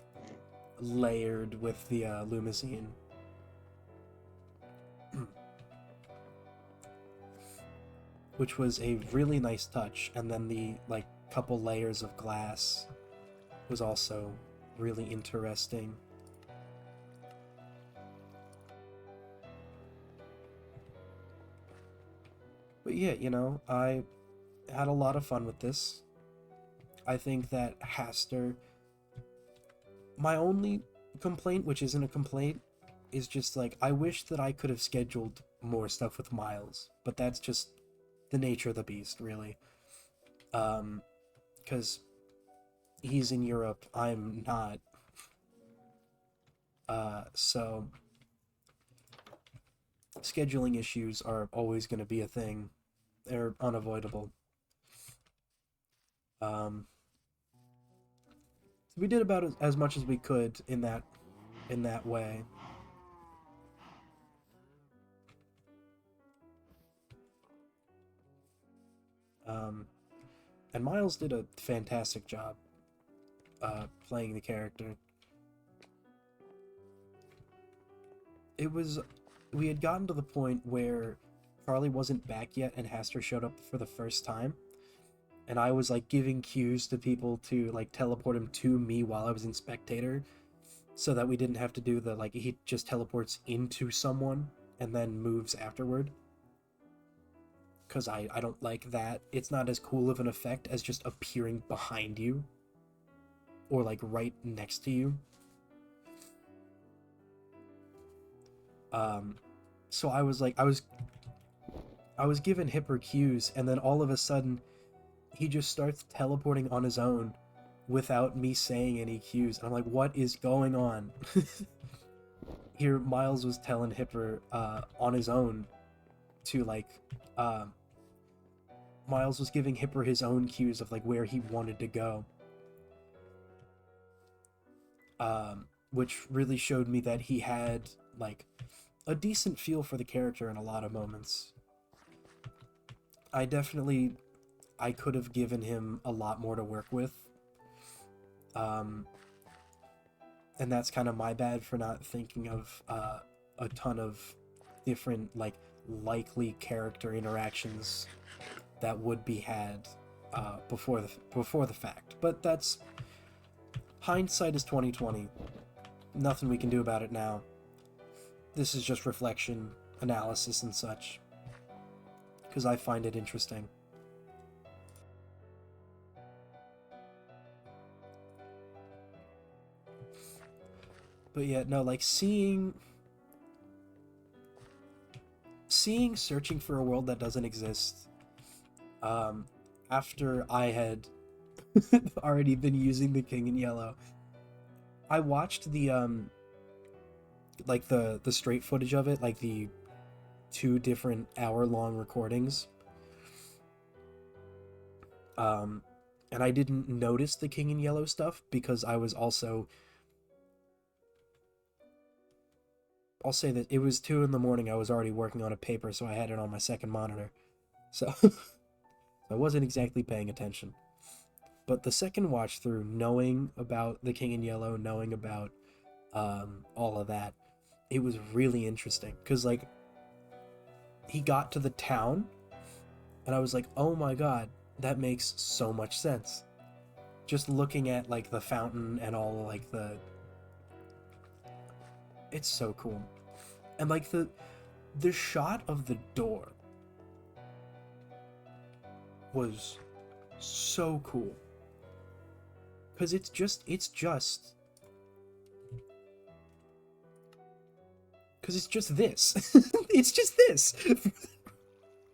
layered with the Lumazine. Which was a really nice touch, and then the like couple layers of glass was also really interesting. But yeah, you know, I had a lot of fun with this. I think that Haster... My only complaint, which isn't a complaint, is just like, I wish that I could have scheduled more stuff with Miles, but that's just the nature of the beast, really. Because he's in Europe, I'm not. So scheduling issues are always going to be a thing. They're unavoidable. So we did about as much as we could in that way. And Miles did a fantastic job playing the character. We had gotten to the point where Charlie wasn't back yet and Haster showed up for the first time, and I was like giving cues to people to like teleport him to me while I was in spectator, so that we didn't have to do the like he just teleports into someone and then moves afterward. Because I don't like that. It's not as cool of an effect as just appearing behind you or like right next to you. So I was like, I was given Hipper cues, and then all of a sudden he just starts teleporting on his own without me saying any cues. And I'm like, what is going on? Here Miles was telling Hipper on his own to like Miles was giving Hipper his own cues of like where he wanted to go, which really showed me that he had like a decent feel for the character in a lot of moments. I could have given him a lot more to work with, and that's kind of my bad for not thinking of a ton of different like likely character interactions that would be had before the fact. But that's hindsight is 2020. Nothing we can do about it now. This is just reflection, analysis, and such. Because I find it interesting. But yeah, no, like seeing Searching for a World That Doesn't Exist, after I had already been using the King in Yellow, I watched the like the straight footage of it, like the 2 different hour-long recordings. And I didn't notice the King in Yellow stuff because I was also... I'll say that it was 2 in the morning. I was already working on a paper, so I had it on my second monitor. So I wasn't exactly paying attention. But the second watch through, knowing about the King in Yellow, knowing about all of that, it was really interesting. Because, like, he got to the town, and I was like, oh my god, that makes so much sense. Just looking at, like, the fountain and all, like, the... It's so cool. And, like, the shot of the door was so cool. Because it's just this. It's just this.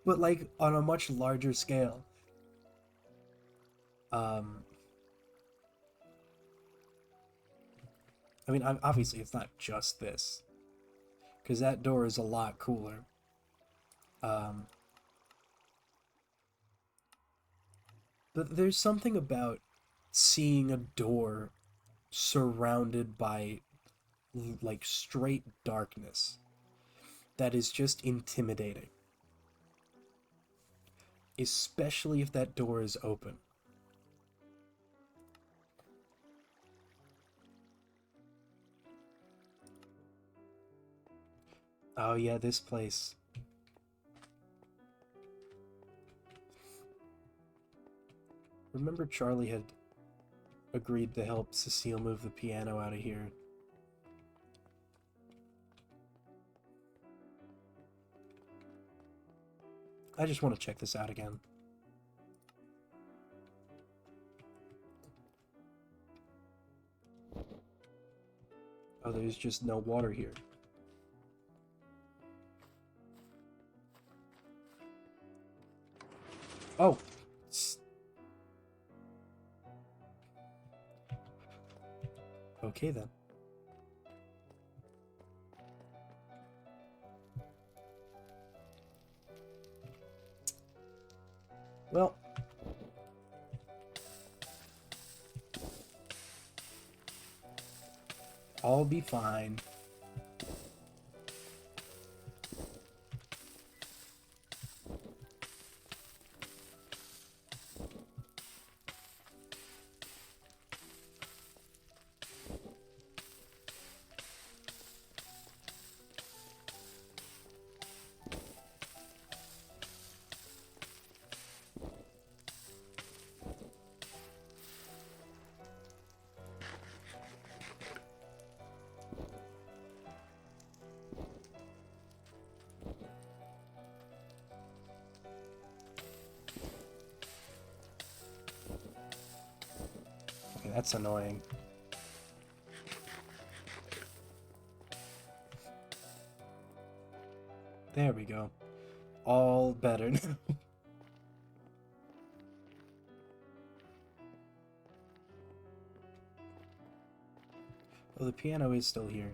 But, like, on a much larger scale. I mean, obviously it's not just this. Because that door is a lot cooler. But there's something about seeing a door surrounded by, like, straight darkness that is just intimidating. Especially if that door is open. Oh yeah, this place. Remember Charlie had agreed to help Cecile move the piano out of here. I just want to check this out again. Oh, there's just no water here. Oh! Okay then. Well, I'll be fine. Okay, that's annoying. There we go. All better now. Oh, the piano is still here.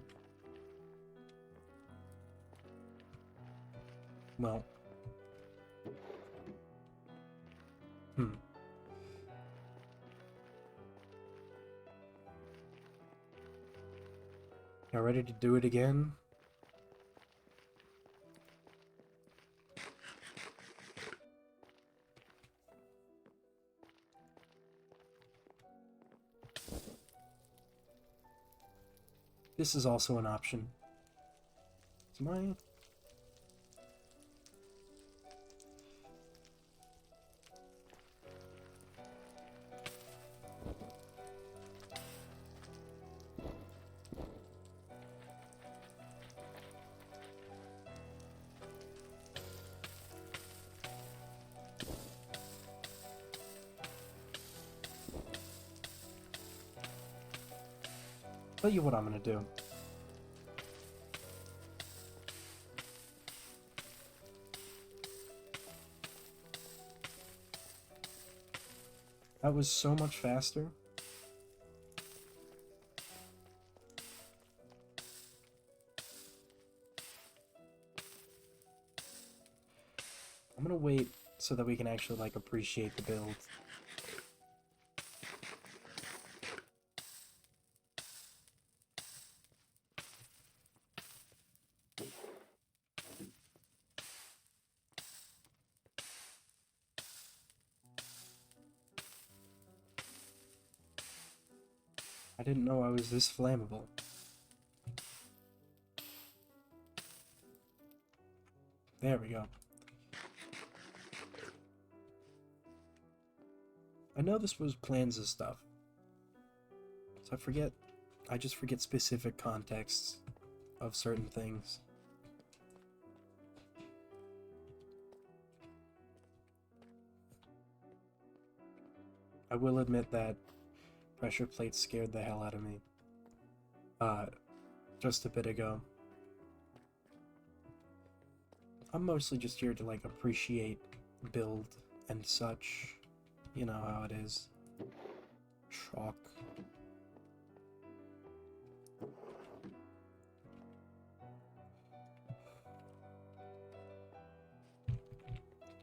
Well, Y'all ready to do it again? This is also an option. Is my... Tell you what I'm gonna do. That was so much faster. I'm gonna wait so that we can actually, like, appreciate the build. I didn't know I was this flammable. There we go. I know this was plans and stuff. So I just forget specific contexts of certain things. I will admit that pressure plates scared the hell out of me. Just a bit ago. I'm mostly just here to, like, appreciate build and such. You know how it is. Chalk.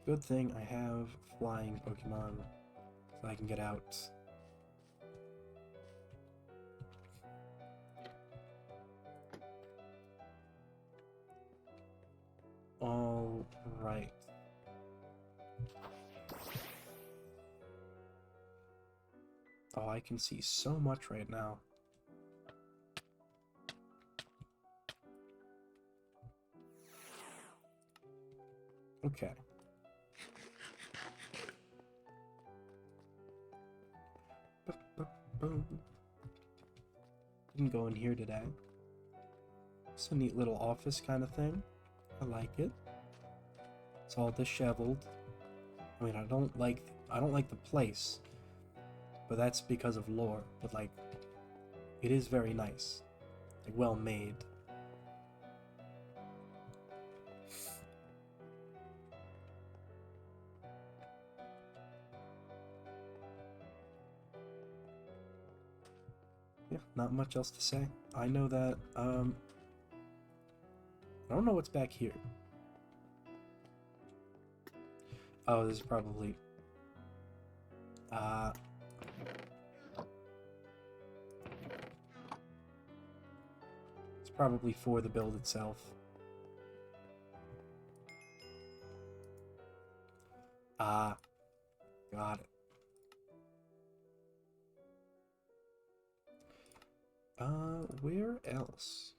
Good thing I have flying Pokemon, so I can get out. All right. Oh, I can see so much right now. Okay. Didn't go in here today. It's a neat little office kind of thing. I like it. It's all disheveled. I mean, I don't like the place, but that's because of lore. But, like, it is very nice, like, well made. Yeah, not much else to say. I know that, I don't know what's back here. Oh, this is probably... it's probably for the build itself. Got it. Where else?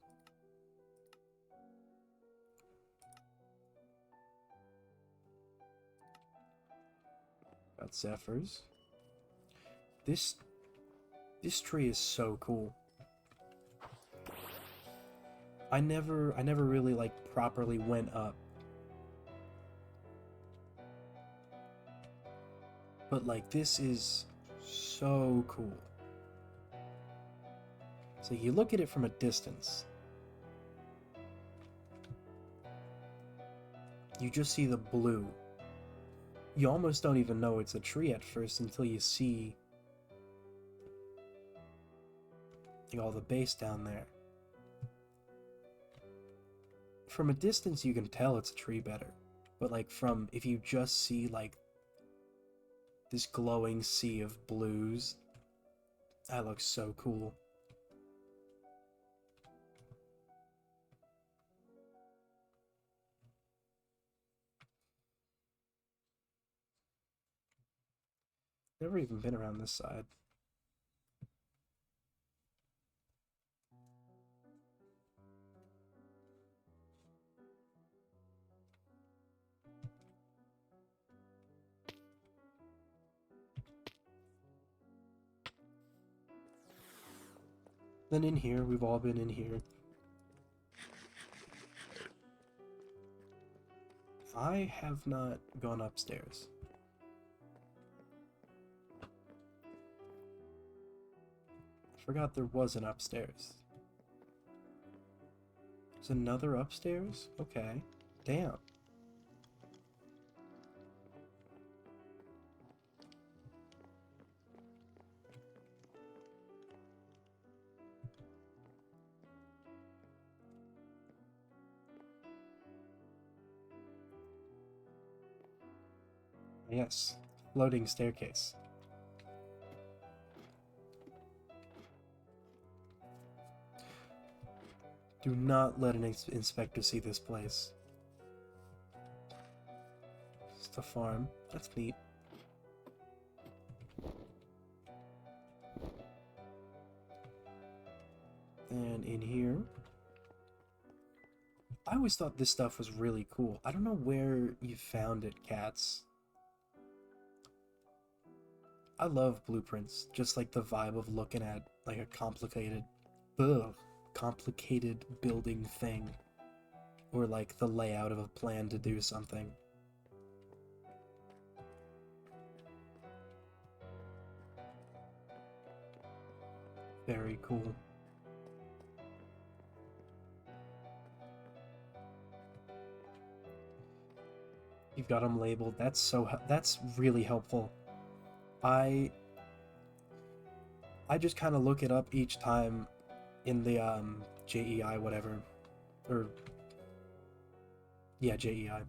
Got Zephyrs. This tree is so cool. I never really, like, properly went up. But, like, this is so cool. So you look at it from a distance. You just see the blue. You almost don't even know it's a tree at first until you see, like, all the base down there. From a distance you can tell it's a tree better. But, like, if you just see, like, this glowing sea of blues, that looks so cool. Never even been around this side. Then in here, we've all been in here. I have not gone upstairs. I forgot there was an upstairs. There's another upstairs? Okay. Damn. Yes. Floating staircase. Do not let an inspector see this place. It's a farm. That's neat. And in here, I always thought this stuff was really cool. I don't know where you found it, Cats. I love blueprints, just like the vibe of looking at like a complicated building thing, or like the layout of a plan to do something. Very cool. You've got them labeled. That's really helpful. I just kind of look it up each time in the JEI whatever, or yeah, JEI.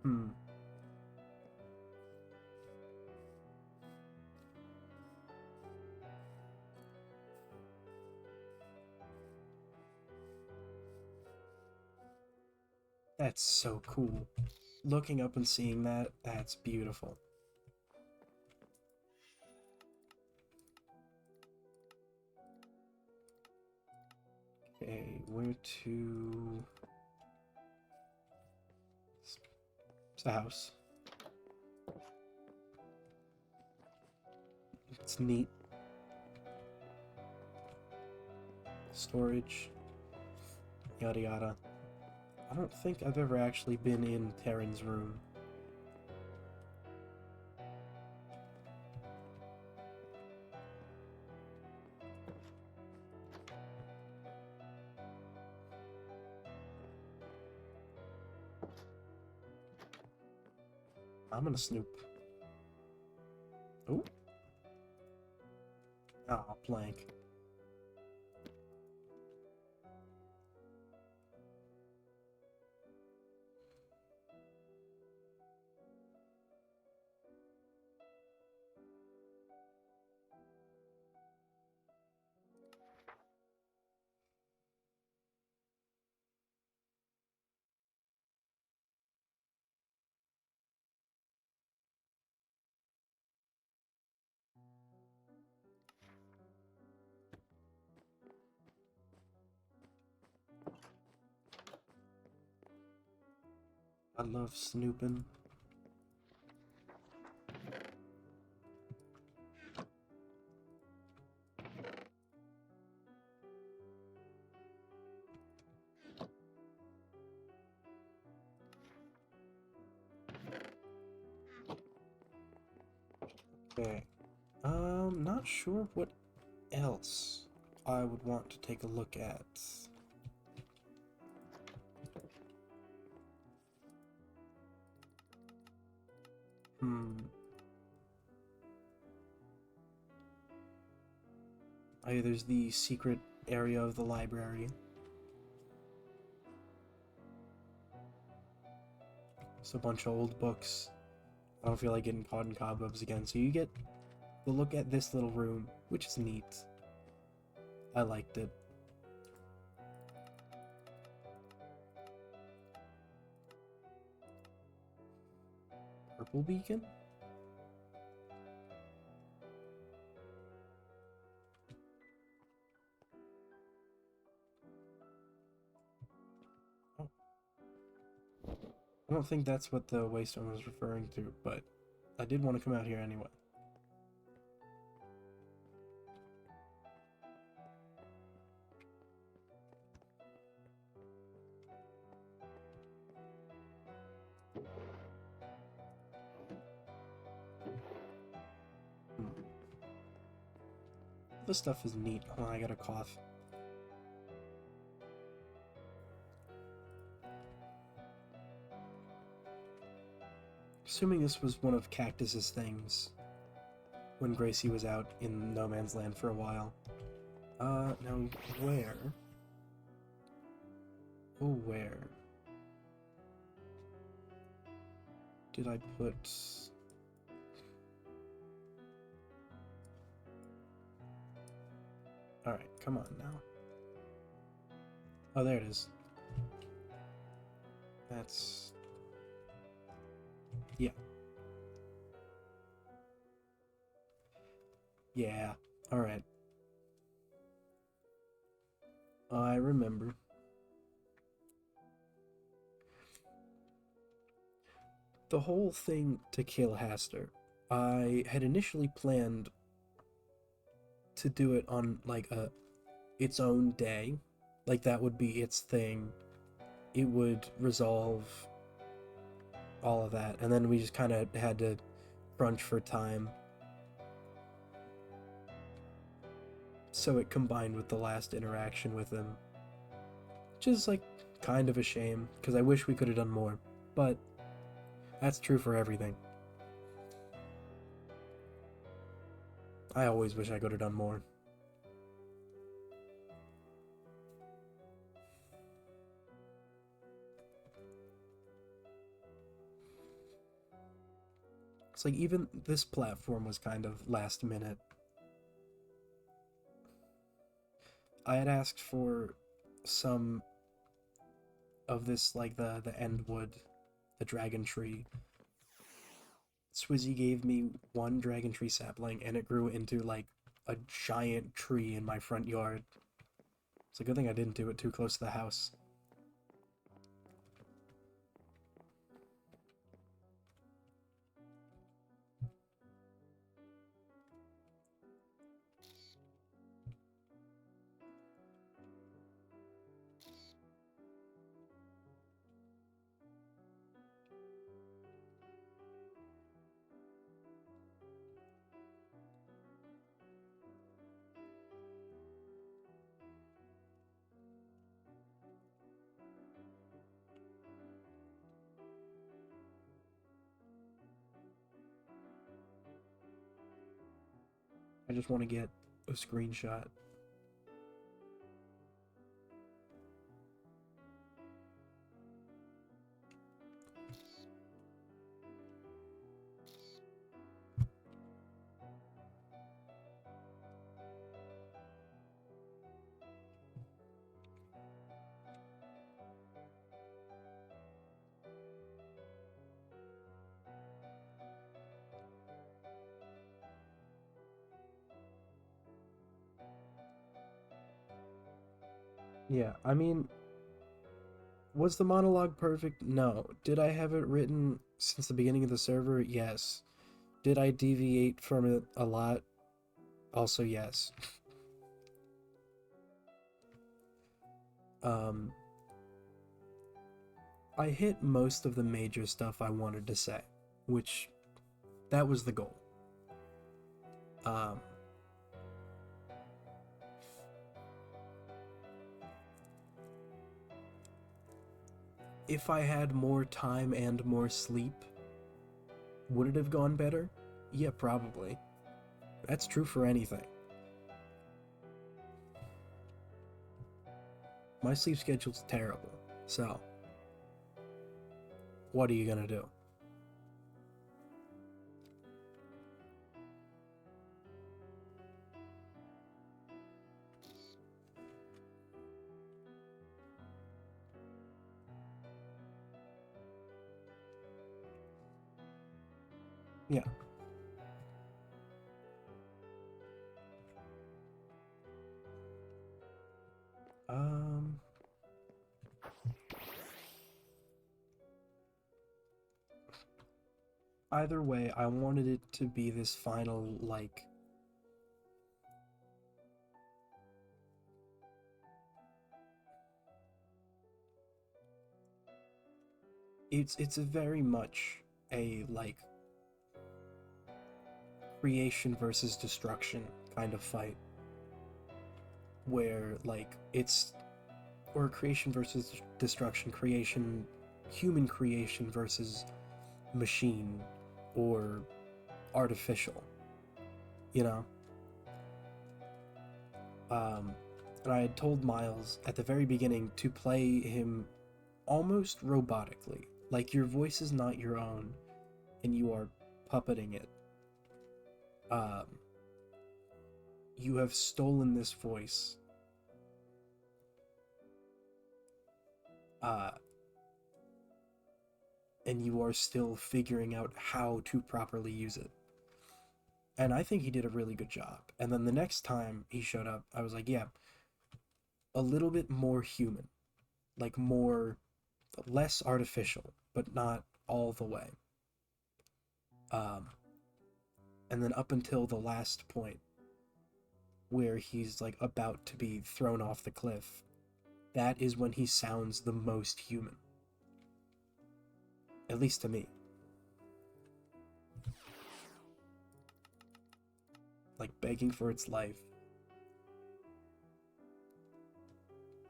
Hmm. That's so cool. Looking up and seeing that, that's beautiful. Okay, where to... It's a house. It's neat. Storage. Yada yada. I don't think I've ever actually been in Terran's room. I'm gonna snoop. Oh. Ah, blank. I love snooping. Okay. Not sure what else I would want to take a look at. Oh, there's the secret area of the library. It's a bunch of old books. I don't feel like getting caught in cobwebs again, so you get to look at this little room, which is neat. I liked it. Purple beacon? Oh. I don't think that's what the Waystone was referring to, but I did want to come out here anyway. This stuff is neat. Oh, I got a cough. Assuming this was one of Cactus's things when Gracie was out in no man's land for a while. Now where? Oh, where did I put... Alright, come on now. Oh, there it is. That's... yeah. Yeah, alright. I remember. The whole thing to kill Haster, I had initially planned to do it on, like, its own day. Like, that would be its thing. It would resolve all of that, and then we just kind of had to crunch for time. So it combined with the last interaction with him. Which is, like, kind of a shame, because I wish we could have done more. But that's true for everything. I always wish I could have done more. It's like, even this platform was kind of last minute. I had asked for some of this, like, the end wood, the dragon tree. Swizzy gave me one dragon tree sapling, and it grew into, like, a giant tree in my front yard. It's a good thing I didn't do it too close to the house. I just want to get a screenshot. Yeah, I mean, was the monologue perfect? No. Did I have it written since the beginning of the server? Yes. Did I deviate from it a lot? Also, yes. I hit most of the major stuff I wanted to say, which, that was the goal. If I had more time and more sleep, would it have gone better? Yeah, probably. That's true for anything. My sleep schedule's terrible, so what are you gonna do? Yeah. Um, Either way, I wanted it to be this final, like, it's a very much a, like, creation versus destruction kind of fight, where, like, it's, or creation versus destruction, human creation versus machine or artificial, you know? Um, and I had told Miles at the very beginning to play him almost robotically, like your voice is not your own and you are puppeting it. Um, you have stolen this voice. Uh, and you are still figuring out how to properly use it. And I think he did a really good job. And then the next time he showed up, I was like, yeah, a little bit more human, like less artificial, but not all the way. Um, and then up until the last point, where he's like about to be thrown off the cliff, that is when he sounds the most human. At least to me. Like begging for its life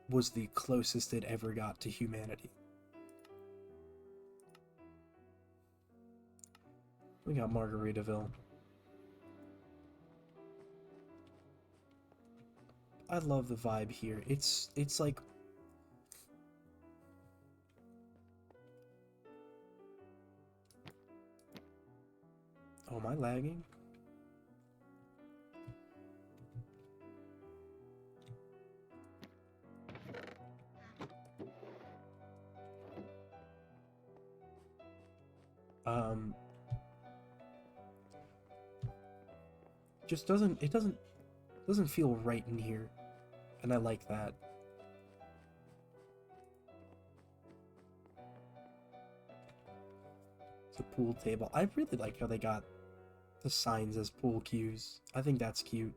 was the closest it ever got to humanity. We got Margaritaville. I love the vibe here. It's like, oh, am I lagging? Just doesn't feel right in here, and I like that. It's a pool table. I really like how they got the signs as pool cues. I think that's cute.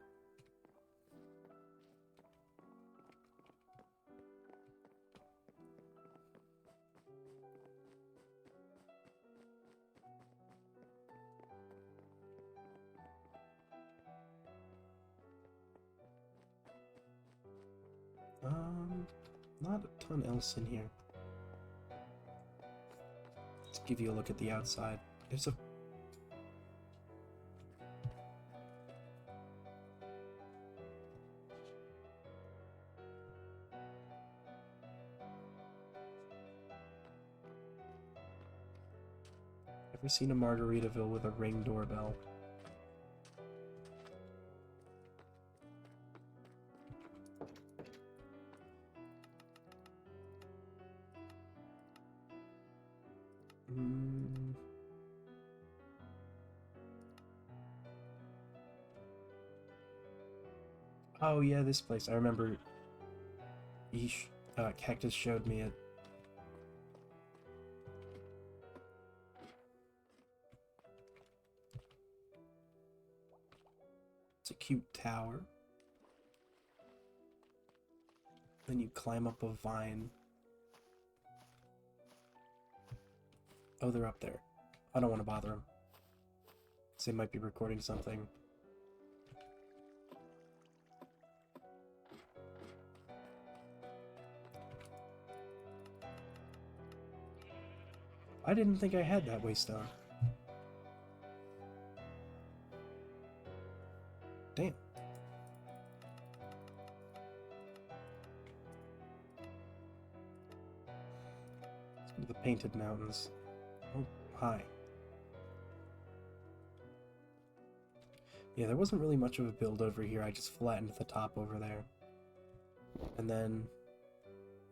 Not a ton else in here. Let's give you a look at the outside. There's a Ever seen a Margaritaville with a Ring doorbell? Oh yeah, this place. I remember Cactus showed me it. It's a cute tower. Then you climb up a vine. Oh, they're up there. I don't want to bother them. They might be recording something. I didn't think I had that waystone. Damn. The painted mountains. Oh, hi. Yeah, there wasn't really much of a build over here. I just flattened the top over there. And then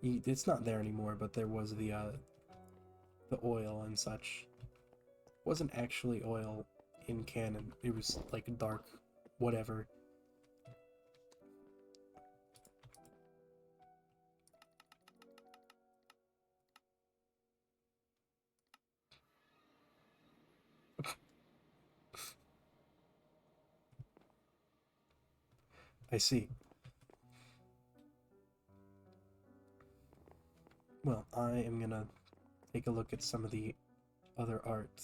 it's not there anymore, but there was the oil and such. It wasn't actually oil. in canon. It was like dark, whatever. I see. Well, I am gonna take a look at some of the other art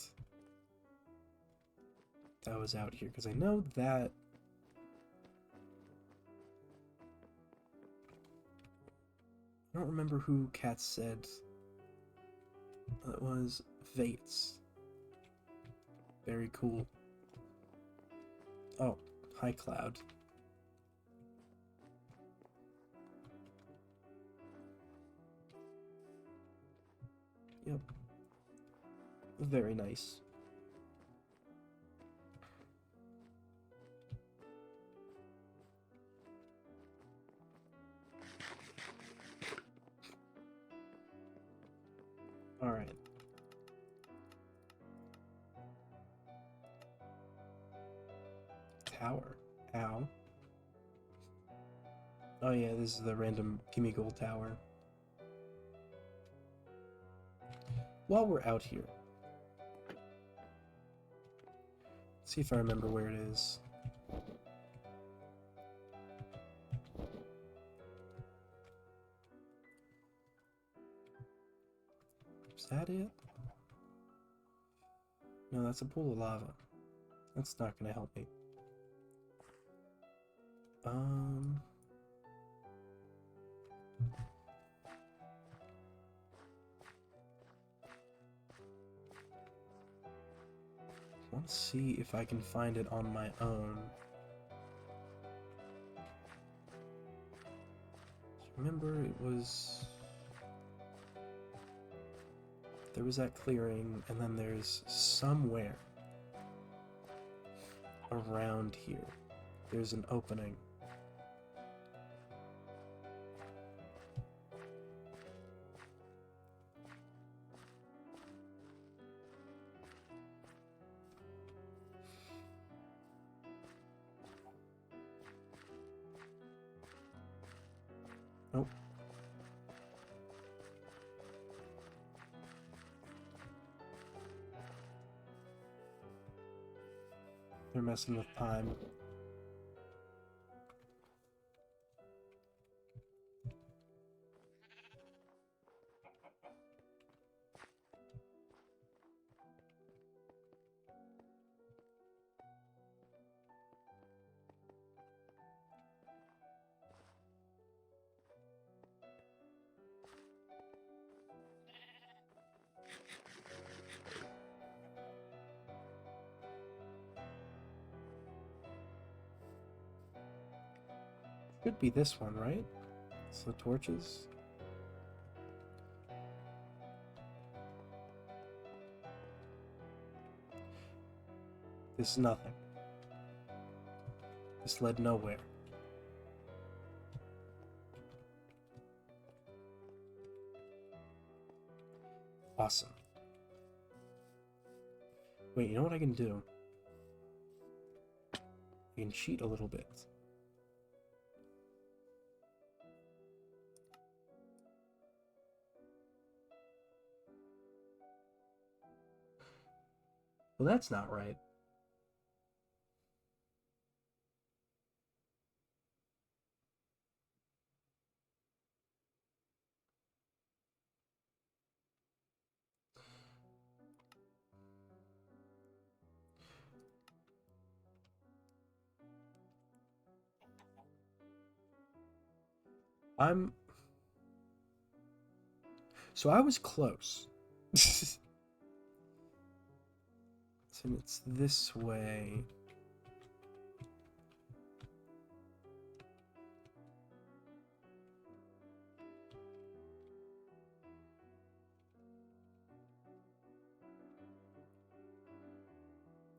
that was out here, because I know that I don't remember who Kat said it was. Vates. Very cool. Oh, hi Cloud. Yep. Very nice. Alright. Tower. Ow. Oh yeah, this is the random Gimme Gold Tower. While we're out here, let's see if I remember where it is. Is that it? No, that's a pool of lava. That's not gonna help me. I want to see if I can find it on my own. Remember, it was... There was that clearing, and then there's somewhere around here, there's an opening. Nope. They're messing with time. Should be this one, right? It's the torches. This is nothing. This led nowhere. Awesome. Wait, you know what I can do? I can cheat a little bit. Well, that's not right. So I was close. So it's this way.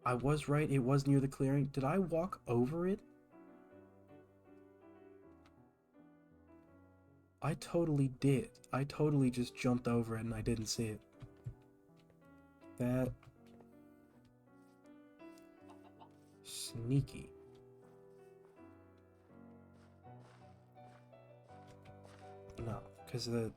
I was right, it was near the clearing. Did I walk over it? I totally did. I totally just jumped over it and I didn't see it. That... Sneaky. No, because the...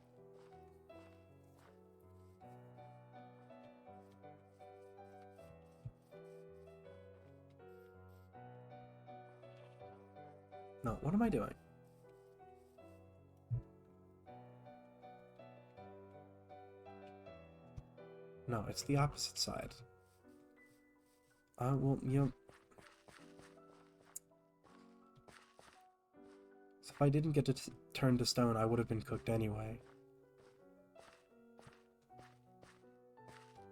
No, what am I doing? No, it's the opposite side. Well, you know... So if I didn't get to turn to stone, I would have been cooked anyway.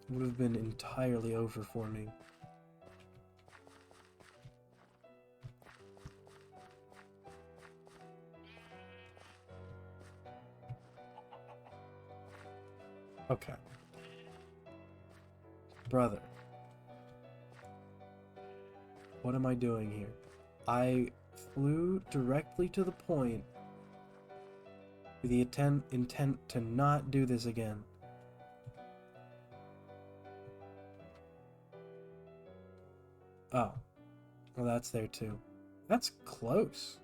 It would have been entirely over for me. Okay. Brother. What am I doing here? I flew directly to the point with the intent to not do this again. Oh. Well, that's there too. That's close.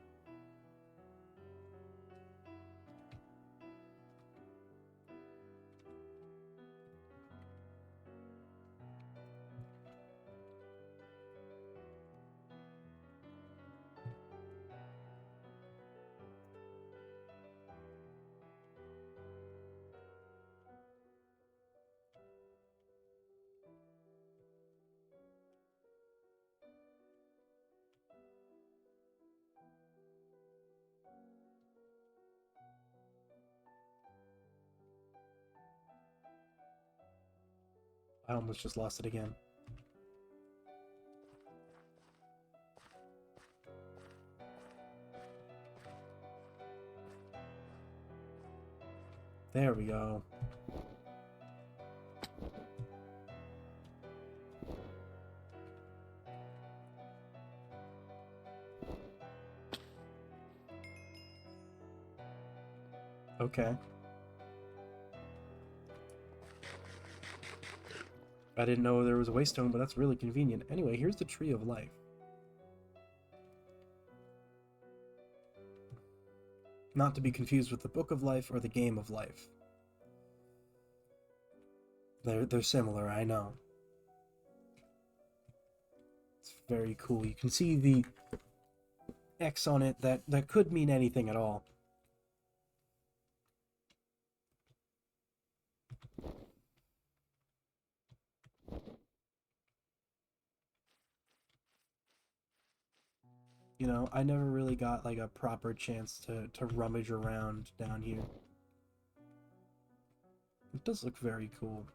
I almost just lost it again. There we go. Okay. I didn't know there was a waystone, but that's really convenient. Anyway, here's the Tree of Life. Not to be confused with the Book of Life or the Game of Life. They're similar, I know. It's very cool. You can see the X on it that could mean anything at all. You know, I never really got like a proper chance to rummage around down here. It does look very cool.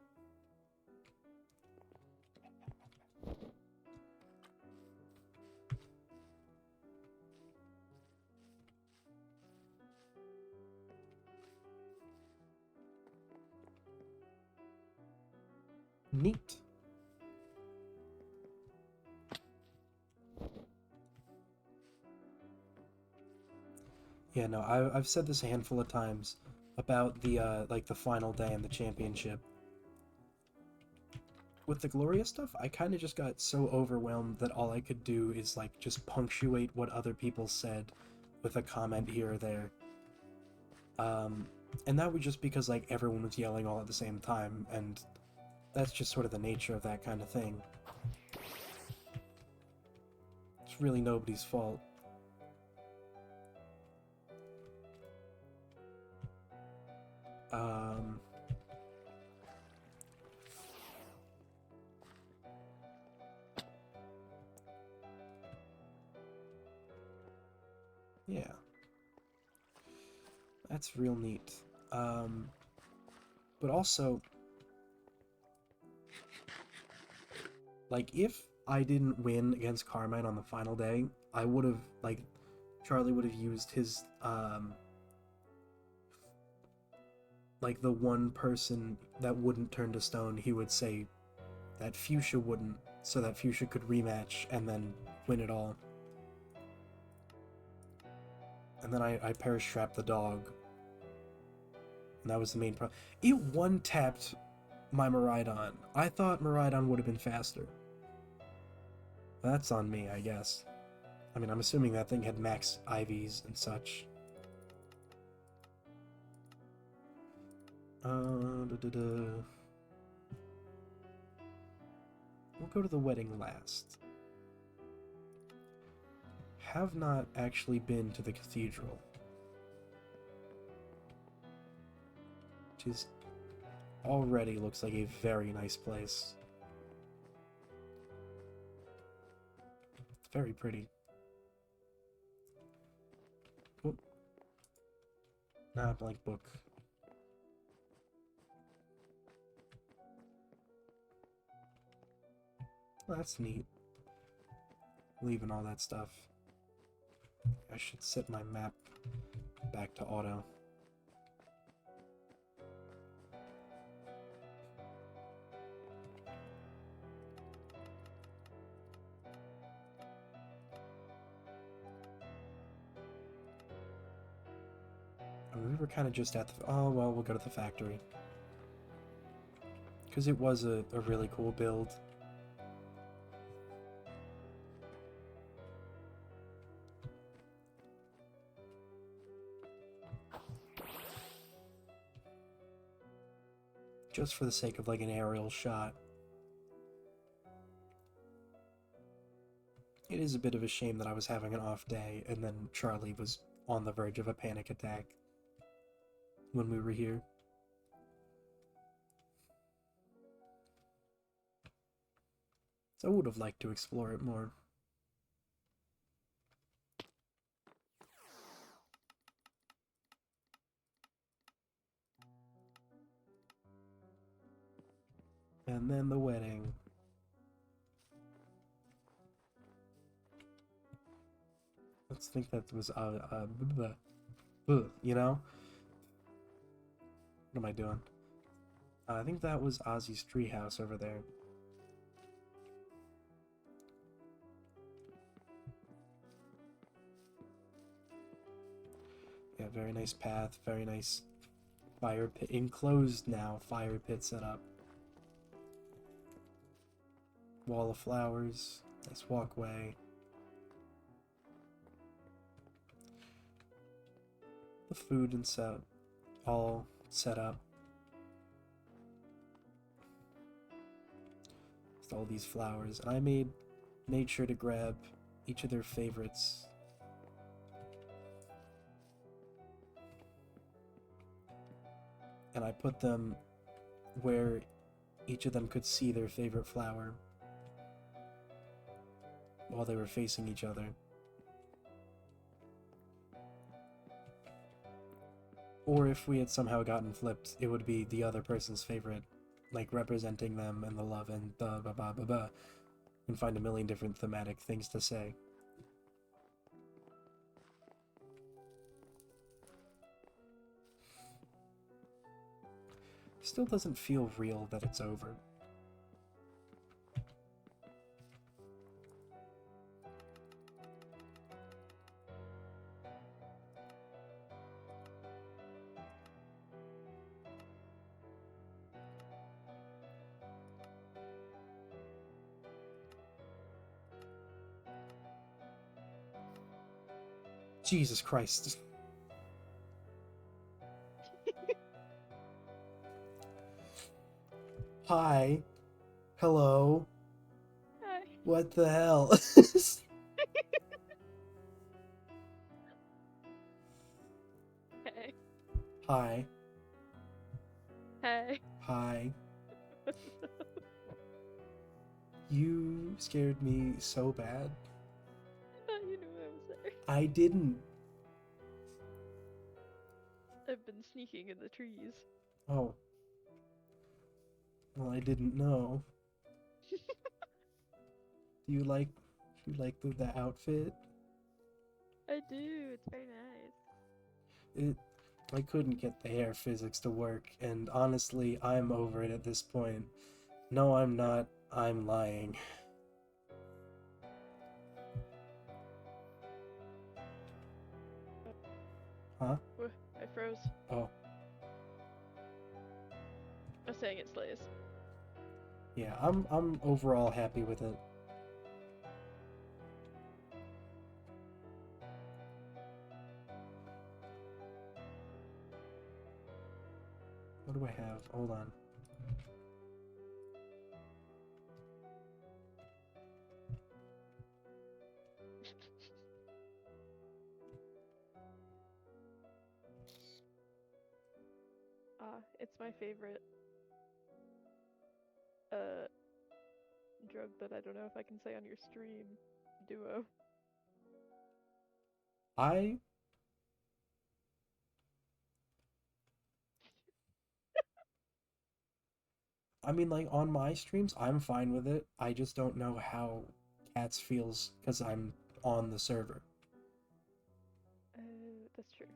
Neat. Yeah, no, I've said this a handful of times about the like the final day and the championship. With the Gloria stuff, I kind of just got so overwhelmed that all I could do is like just punctuate what other people said with a comment here or there. And that was just because like everyone was yelling all at the same time, and that's just sort of the nature of that kind of thing. It's really nobody's fault. Yeah. That's real neat. But also, like, if I didn't win against Carmine on the final day, I would have, like, Charlie would have used his, like, the one person that wouldn't turn to stone, he would say that Fuchsia wouldn't, so that Fuchsia could rematch and then win it all. And then I Perish Trapped the dog. And that was the main problem. It one-tapped my Miraidon. I thought Miraidon would have been faster. That's on me, I guess. I mean, I'm assuming that thing had max IVs and such. We'll go to the wedding last. Have not actually been to the cathedral. Which is already looks like a very nice place. It's very pretty. Oh. Blank book. Well, that's neat. Leaving all that stuff. I should set my map back to auto. We were kind of just at the... Oh, well, we'll go to the factory. Because it was a really cool build. Just for the sake of, like, an aerial shot. It is a bit of a shame that I was having an off day, and then Charlie was on the verge of a panic attack when we were here. So I would have liked to explore it more. And then the wedding. Let's think that was, you know? What am I doing? I think that was Ozzy's treehouse over there. Yeah, very nice path, very nice fire pit, enclosed now, fire pit set up. Wall of flowers, nice walkway. The food and set, all set up. With all these flowers, and I made sure to grab each of their favorites. And I put them where each of them could see their favorite flower while they were facing each other. Or if we had somehow gotten flipped, it would be the other person's favorite, like representing them and the love and the ba ba ba ba, and find a million different thematic things to say. Still doesn't feel real that it's over. Jesus Christ. Hi. Hello. Hi. What the hell? Hey. Hi. Hey. Hi. You scared me so bad. I thought you knew I was there. I didn't. I've been sneaking in the trees. Oh. Well, I didn't know. Do you like the outfit? I do. It's very nice. I couldn't get the hair physics to work, and honestly, I'm over it at this point. No, I'm not. I'm lying. Huh? I froze. Oh. I was saying it slays. Yeah, I'm overall happy with it. What do I have? Hold on. It's my favorite drug that I don't know if I can say on your stream. Duo. I mean, like, on my streams, I'm fine with it. I just don't know how Cats feels because I'm on the server. That's true.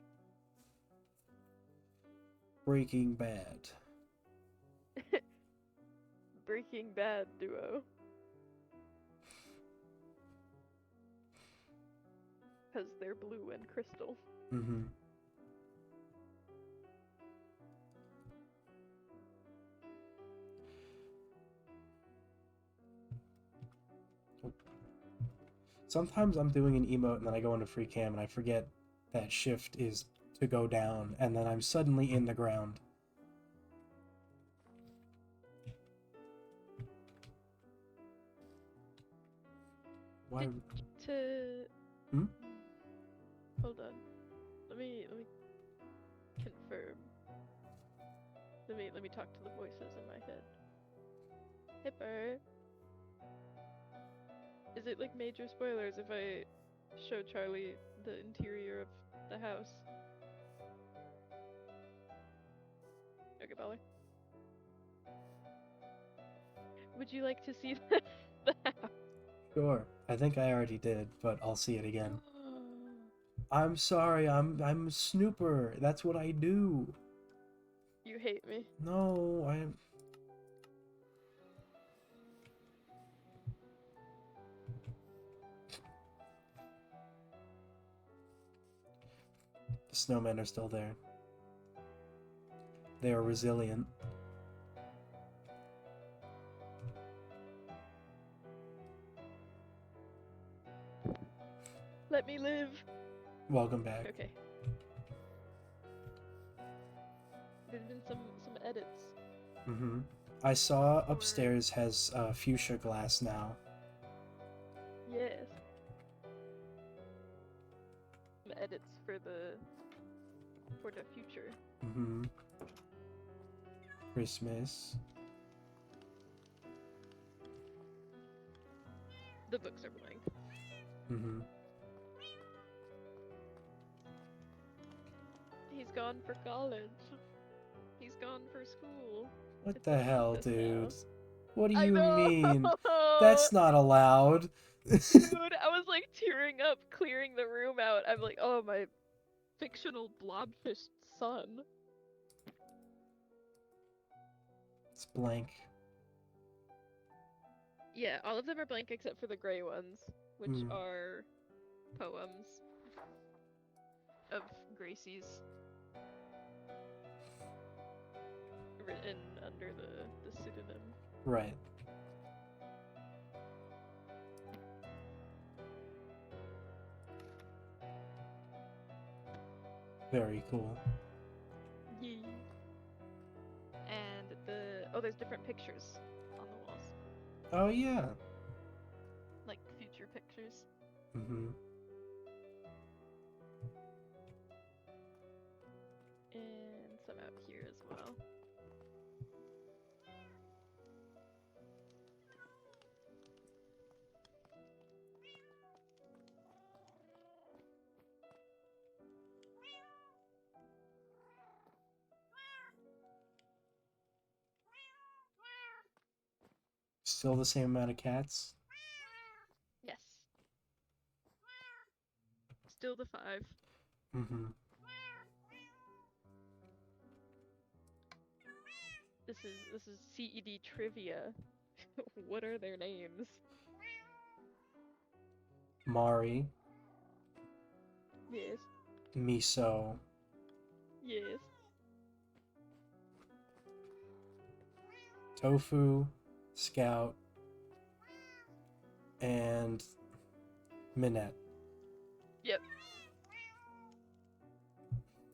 Breaking Bad. Breaking Bad duo. Because they're blue and crystal. Mm-hmm. Sometimes I'm doing an emote and then I go into free cam and I forget that shift is to go down and then I'm suddenly in the ground. Why? Hmm? Hold on. Let me confirm. Let me talk to the voices in my head. Hipper. Is it like major spoilers if I show Charlie the interior of the house? Okay, Baller. Would you like to see the house? Sure. I think I already did, but I'll see it again. I'm sorry, I'm Snooper. That's what I do. You hate me. No, I'm... The snowmen are still there. They are resilient. Let me live. Welcome back. Okay. There's been some edits. Mm-hmm. I saw upstairs has fuchsia glass now. Yes. Some edits for the future. Mm-hmm. Christmas. The books are blank. Mm-hmm. He's gone for college. He's gone for school. What the hell, dude? Now. What do you mean? That's not allowed. Dude, I was like tearing up, clearing the room out. I'm like, oh, my fictional blobfish son. It's blank. Yeah, all of them are blank except for the gray ones, which are poems of Gracie's written under the pseudonym. Right. Very cool. Yeah. And there's different pictures on the walls. Oh yeah. Like future pictures. Mm-hmm. And some out here as well. Still the same amount of cats? Yes. Still the 5. Mm-hmm. This is CED trivia. What are their names? Mari. Yes. Miso. Yes. Tofu. Scout. And Minette. Yep.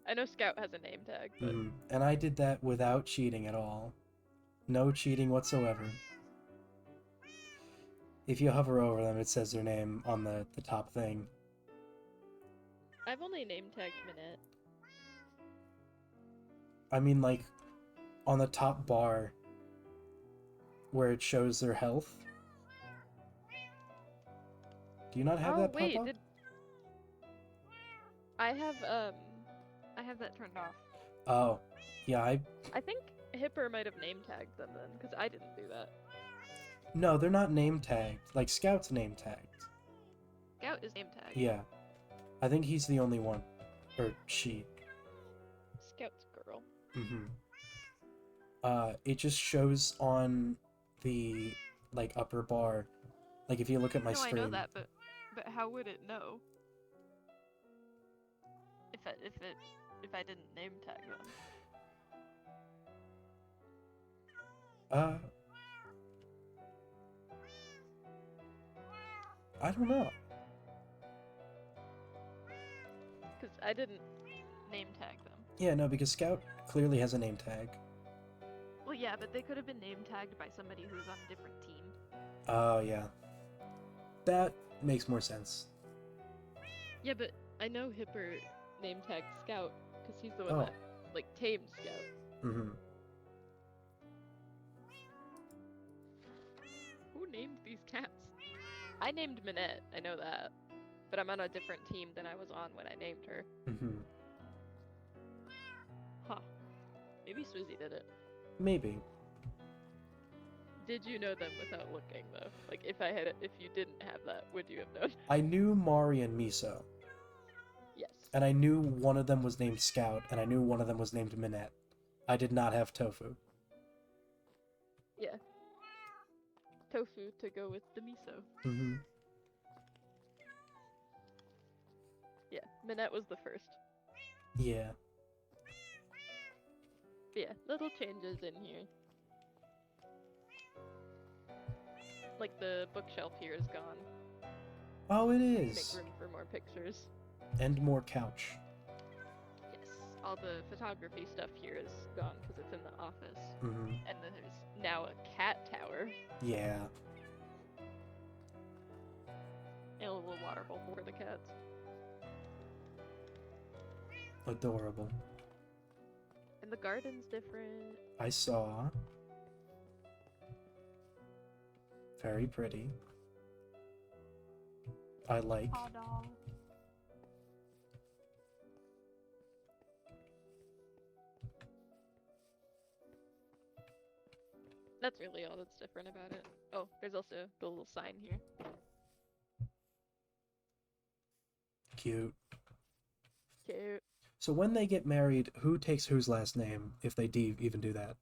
I know Scout has a name tag, but And I did that without cheating at all. No cheating whatsoever. If you hover over them, it says their name on the top thing. I've only name tagged Minette. I mean, like, on the top bar where it shows their health. Do you not have that pop up? I have that turned off. Oh, yeah, I think Hipper might have name tagged them then, because I didn't do that. No, they're not name tagged. Like, Scout's name tagged. Scout is name tagged. Yeah. I think he's the only one. Or she. Scout's girl. It just shows on the, like, upper bar. Like, if you look at my stream. I know that, but how would it know? If I didn't name tag them. I don't know. Because I didn't name tag them. Yeah, no, because Scout clearly has a name tag. Well, yeah, but they could have been name tagged by somebody who's on a different team. Oh, yeah. That makes more sense. Yeah, but I know Hipper name tagged Scout because he's the one that, like, tamed Scout. Who named these cats? I named Minette, I know that. But I'm on a different team than I was on when I named her. Huh. Maybe Swizzy did it. Maybe. Did you know them without looking, though? Like, if you didn't have that, would you have known? I knew Mari and Miso. Yes. And I knew one of them was named Scout, and I knew one of them was named Minette. I did not have Tofu. Yeah. Tofu to go with the miso. Yeah, Minette was the first. Yeah. Yeah, little changes in here. Like the bookshelf here is gone. Oh, it is. Make room for more pictures. And more couch. Yes, all the photography stuff here is gone because it's in the office. And then there's now a cat tower. Yeah. And a little water bowl for the cats. Adorable. And the garden's different. I saw. Very pretty. I like. Paw doll. That's really all that's different about it. Oh, there's also the little sign here. Cute. Cute. So when they get married, who takes whose last name, if they even do that?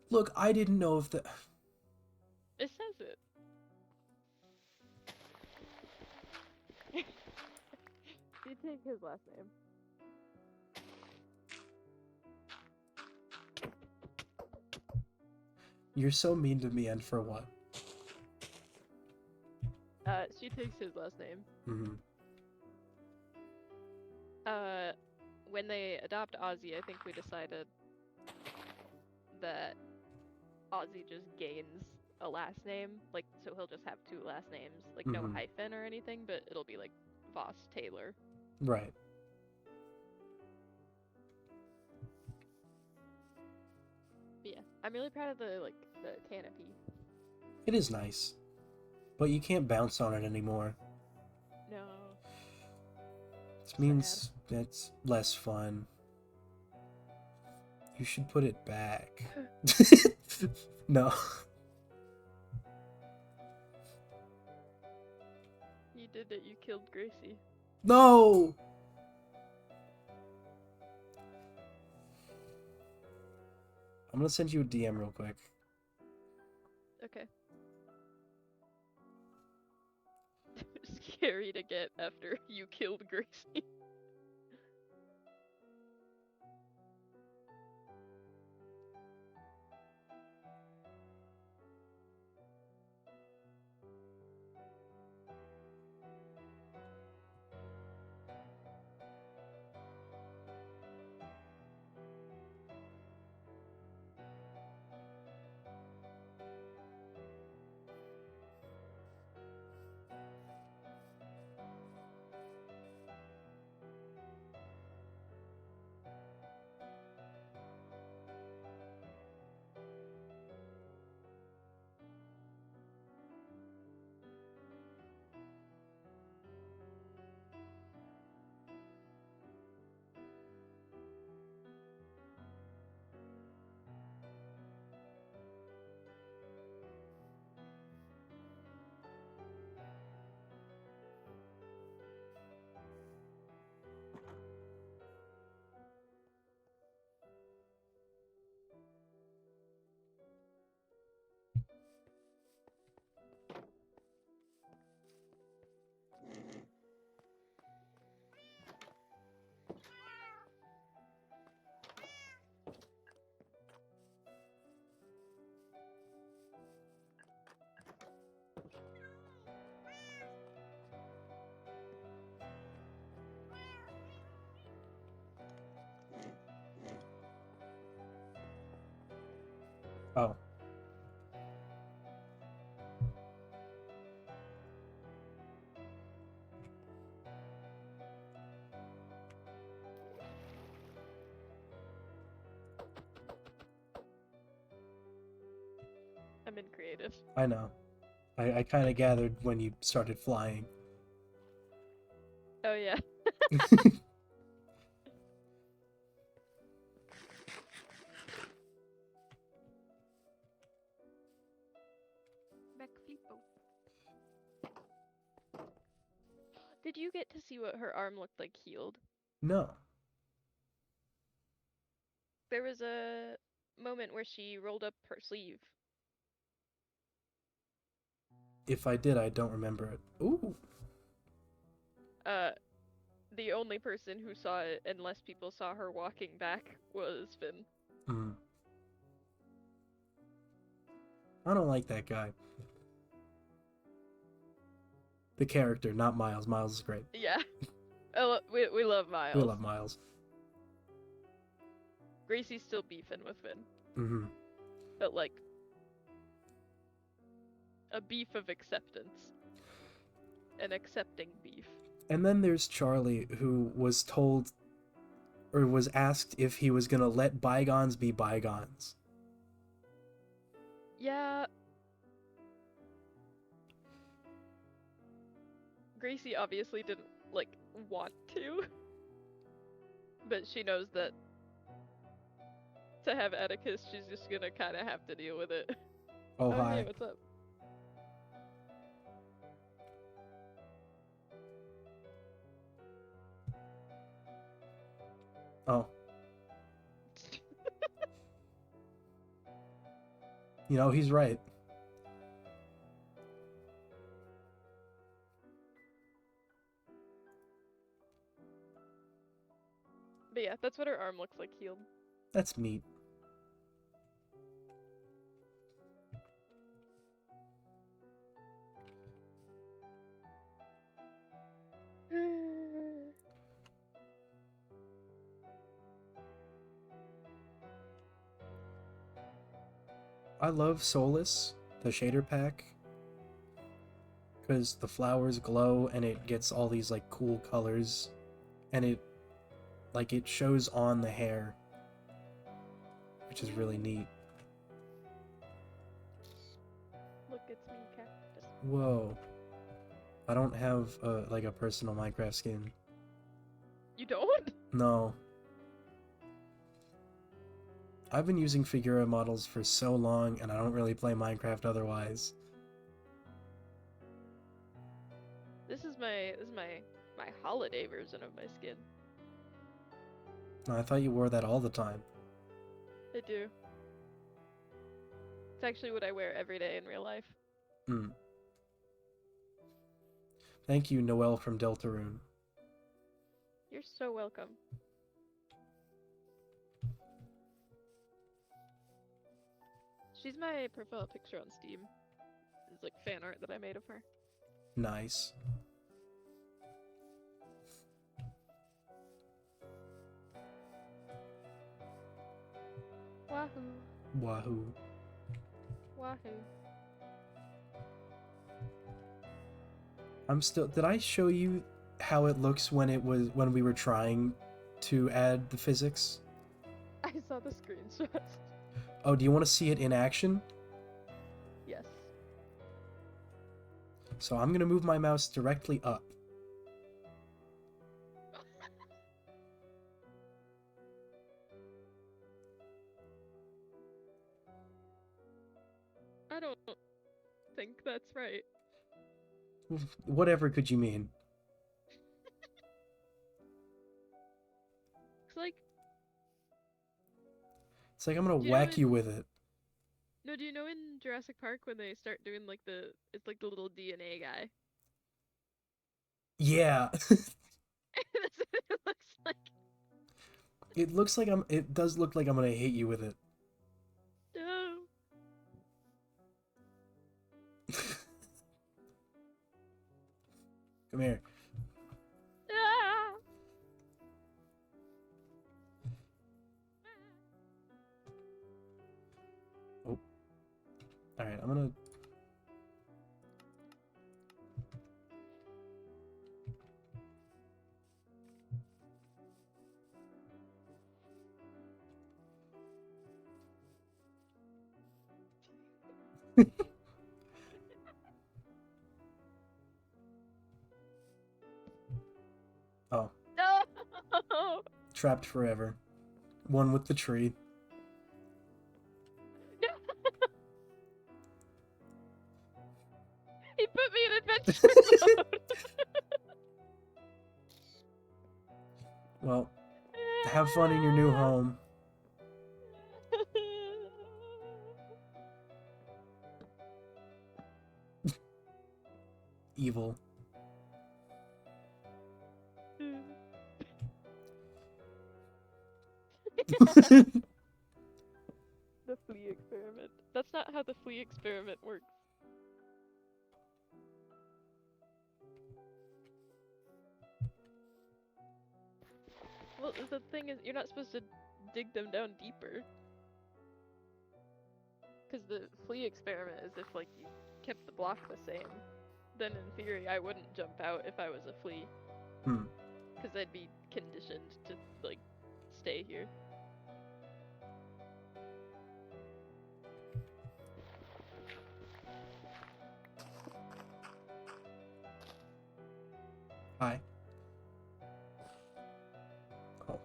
Look, I didn't know if the... It says it. You take his last name. You're so mean to me, and for what? She takes his last name. When they adopt Ozzy, I think we decided that Ozzy just gains a last name, like, so he'll just have two last names, like no hyphen or anything, but it'll be like Voss Taylor. Right. But yeah, I'm really proud of the canopy. It is nice. But you can't bounce on it anymore. No. This means it's less fun. You should put it back. No. You did it, you killed Gracie. No! I'm gonna send you a DM real quick. Okay. Scary to get after you killed Gracie. Oh. I'm in creative. I know. I kind of gathered when you started flying. Oh yeah. Back people. Did you get to see what her arm looked like healed? No. There was a moment where she rolled up her sleeve. If I did, I don't remember it. Ooh. The only person who saw it, unless people saw her walking back, was Finn. Mm. I don't like that guy. The character, not Miles. Miles is great. Yeah. Oh, we love Miles. We love Miles. Gracie's still beefing with Finn. Mm-hmm. But like a beef of acceptance. An accepting beef. And then there's Charlie, who was told, or was asked if he was gonna let bygones be bygones. Yeah. Gracie obviously didn't, like, want to. But she knows that to have Atticus, she's just gonna kind of have to deal with it. Oh, hi. Hey, what's up? Oh. You know, he's right. But yeah, that's what her arm looks like healed. That's neat. I love Solus, the shader pack, because the flowers glow and it gets all these like cool colors, and it shows on the hair, which is really neat. Look, it's me, cactus. Whoa. I don't have a personal Minecraft skin. You don't? No. I've been using Figura models for so long, and I don't really play Minecraft otherwise. This is my holiday version of my skin. I thought you wore that all the time. I do. It's actually what I wear every day in real life. Hmm. Thank you, Noelle from Deltarune. You're so welcome. She's my profile picture on Steam. It's like fan art that I made of her. Nice. Wahoo. Wahoo. Wahoo. I'm still. Did I show you how it looks when we were trying to add the physics? I saw the screenshots. Oh, do you want to see it in action? Yes. So I'm gonna move my mouse directly up. I don't think that's right. Whatever could you mean? It's like I'm gonna whack you with it. No, do you know in Jurassic Park when they start doing like it's like the little DNA guy? Yeah. That's what it looks like. It does look like I'm gonna hit you with it. No. Come here. Ah! Oh. Alright, I'm gonna... Oh. No! Trapped forever. One with the tree. No! He put me in adventure mode! Well, have fun in your new home. Evil. The flea experiment. That's not how the flea experiment works. Well, the thing is, you're not supposed to dig them down deeper. Because the flea experiment is if, like, you kept the block the same. Then, in theory, I wouldn't jump out if I was a flea. Hmm. Because I'd be conditioned to, like, stay here. Hi. Oh.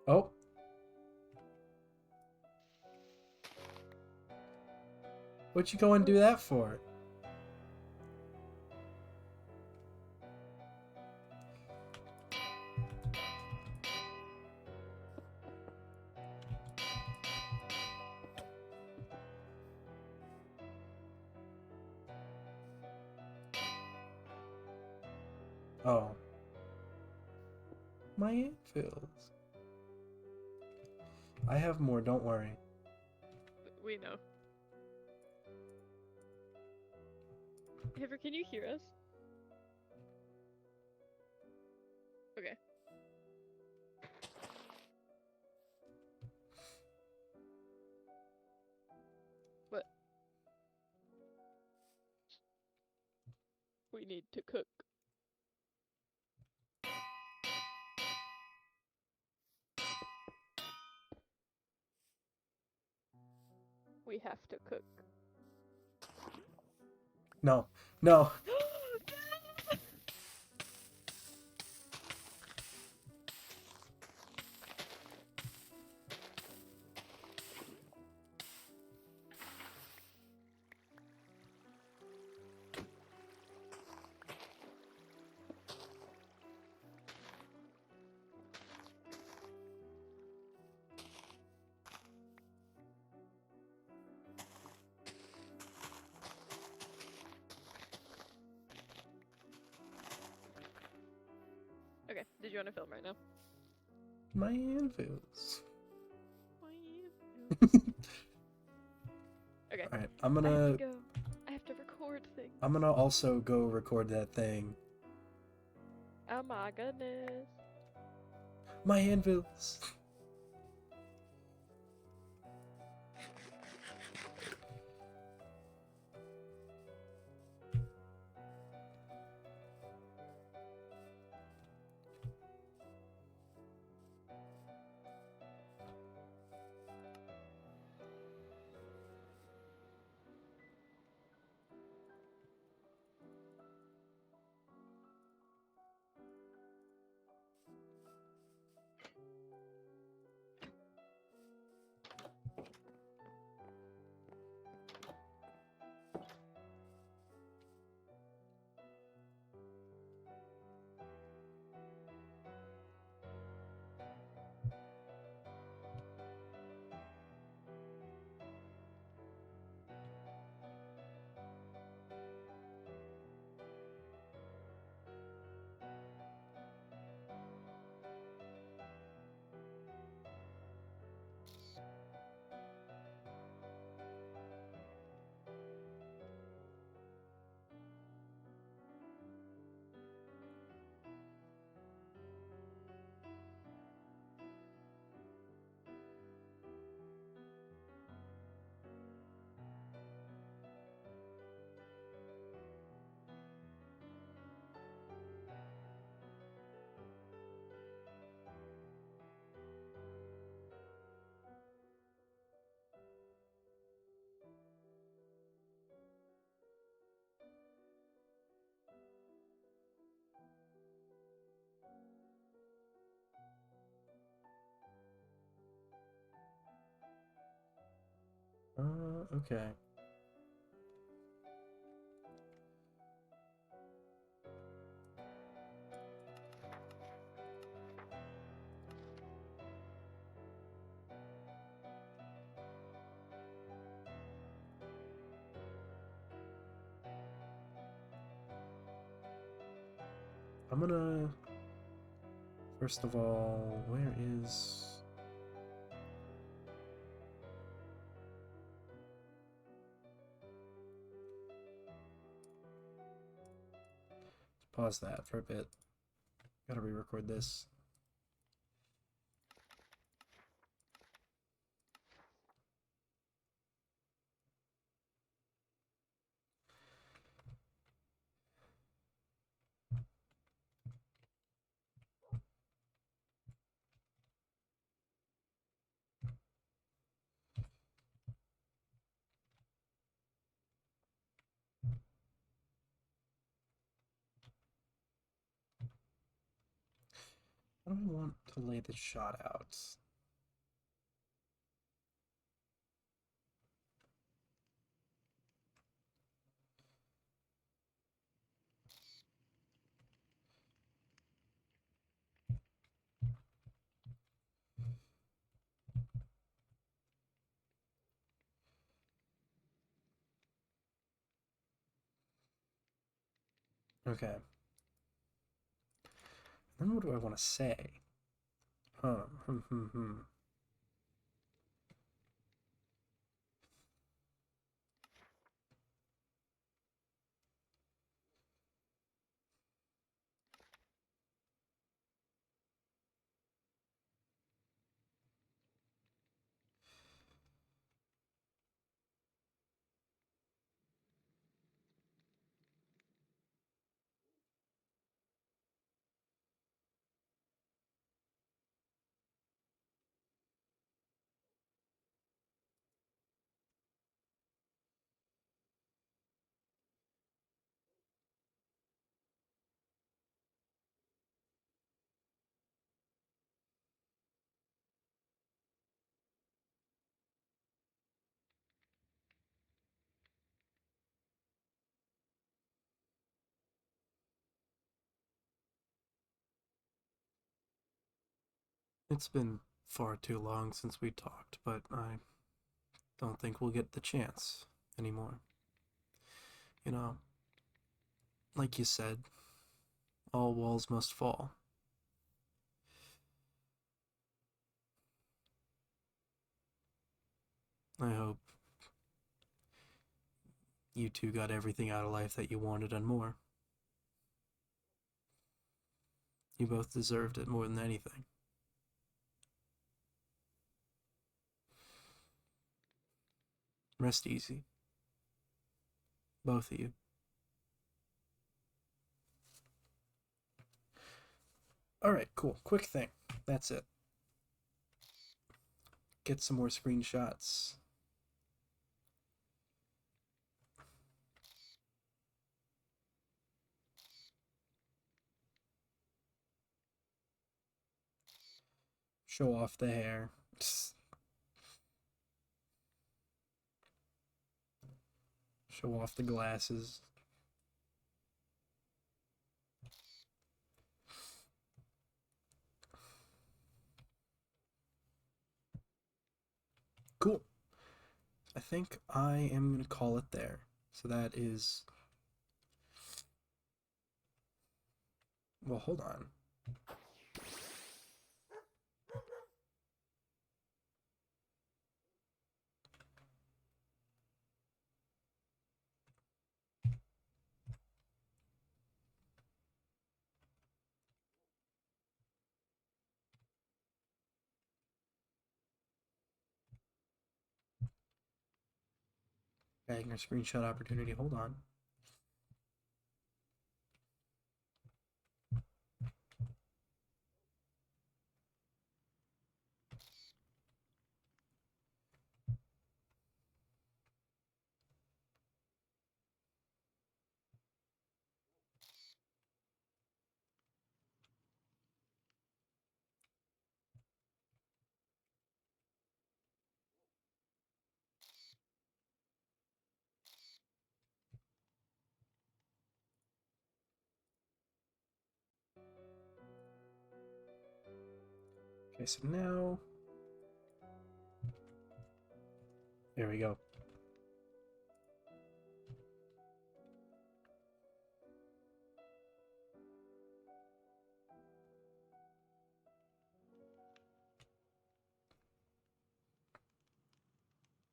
Oh. What'd you go and do that for? Oh. My anvils. I have more, don't worry. We know. Ever, can you hear us? Okay. What? We need to cook. We have to cook. No. No. Okay, did you want to film right now? My anvils. Okay. Alright, I'm I have gonna... to go. I have to record things. I'm gonna also go record that thing. Oh my goodness. My anvils. Okay. I'm gonna first of all, where is pause that for a bit. Gotta re-record this. How do I want to lay this shot out? Okay. Then what do I want to say? Huh. It's been far too long since we talked, but I don't think we'll get the chance anymore. You know, like you said, all walls must fall. I hope you two got everything out of life that you wanted and more. You both deserved it more than anything. Rest easy, both of you. Alright, cool. Quick thing. That's it. Get some more screenshots. Show off the hair. Show off the glasses. Cool. I think I am going to call it there. So that is. Well, hold on. Bagging a screenshot opportunity. Hold on. Okay, so now... There we go.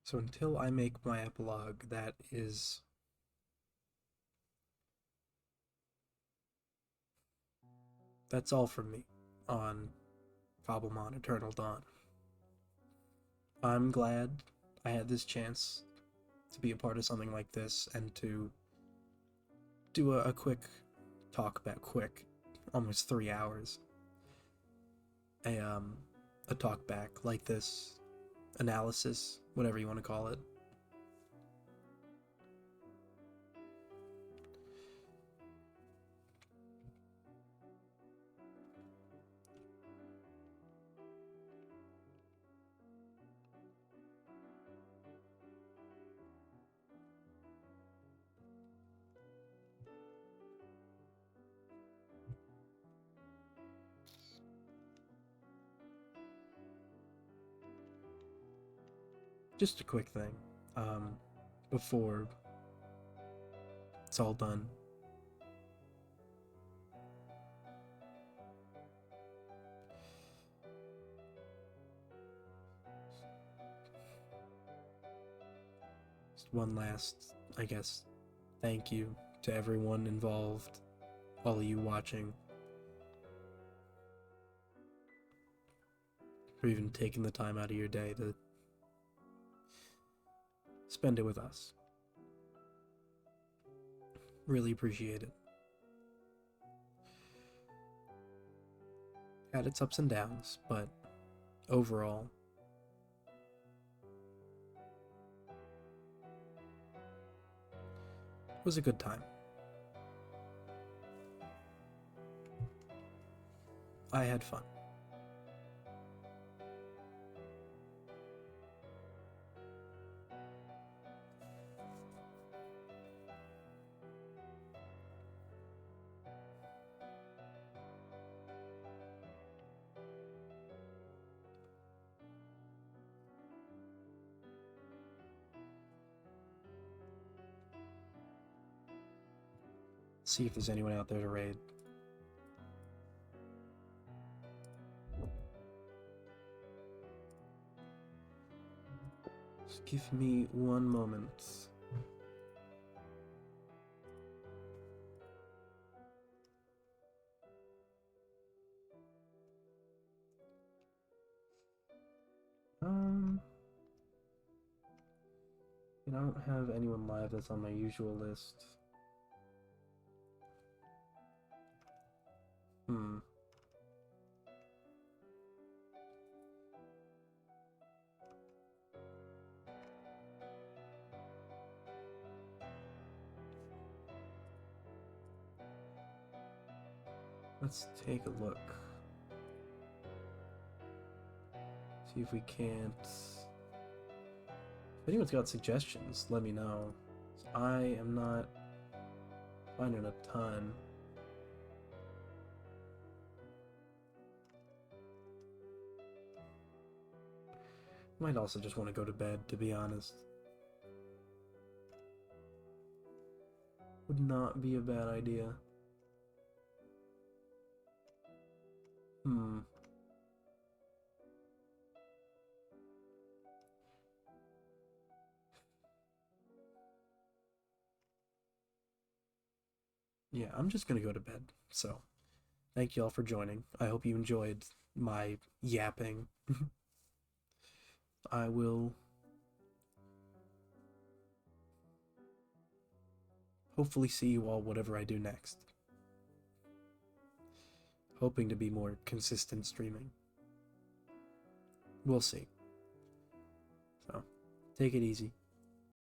So until I make my epilogue, that's all from me on Cobblemon Eternal Dawn. I'm glad I had this chance to be a part of something like this and to do a quick quick, almost 3 hours. A talk back like this, analysis, whatever you want to call it. Just a quick thing, before it's all done. Just one last, I guess, thank you to everyone involved, all of you watching, for even taking the time out of your day to spend it with us. Really appreciate it. Had its ups and downs, but overall, it was a good time. I had fun. See if there's anyone out there to raid. Just give me one moment. I don't have anyone live that's on my usual list. Let's take a look. See if we can't... If anyone's got suggestions, let me know. I am not finding a ton. Might also just want to go to bed, to be honest. Would not be a bad idea. Yeah, I'm just gonna go to bed. So, thank you all for joining. I hope you enjoyed my yapping. I will hopefully see you all whatever I do next. Hoping to be more consistent streaming. We'll see. So, take it easy.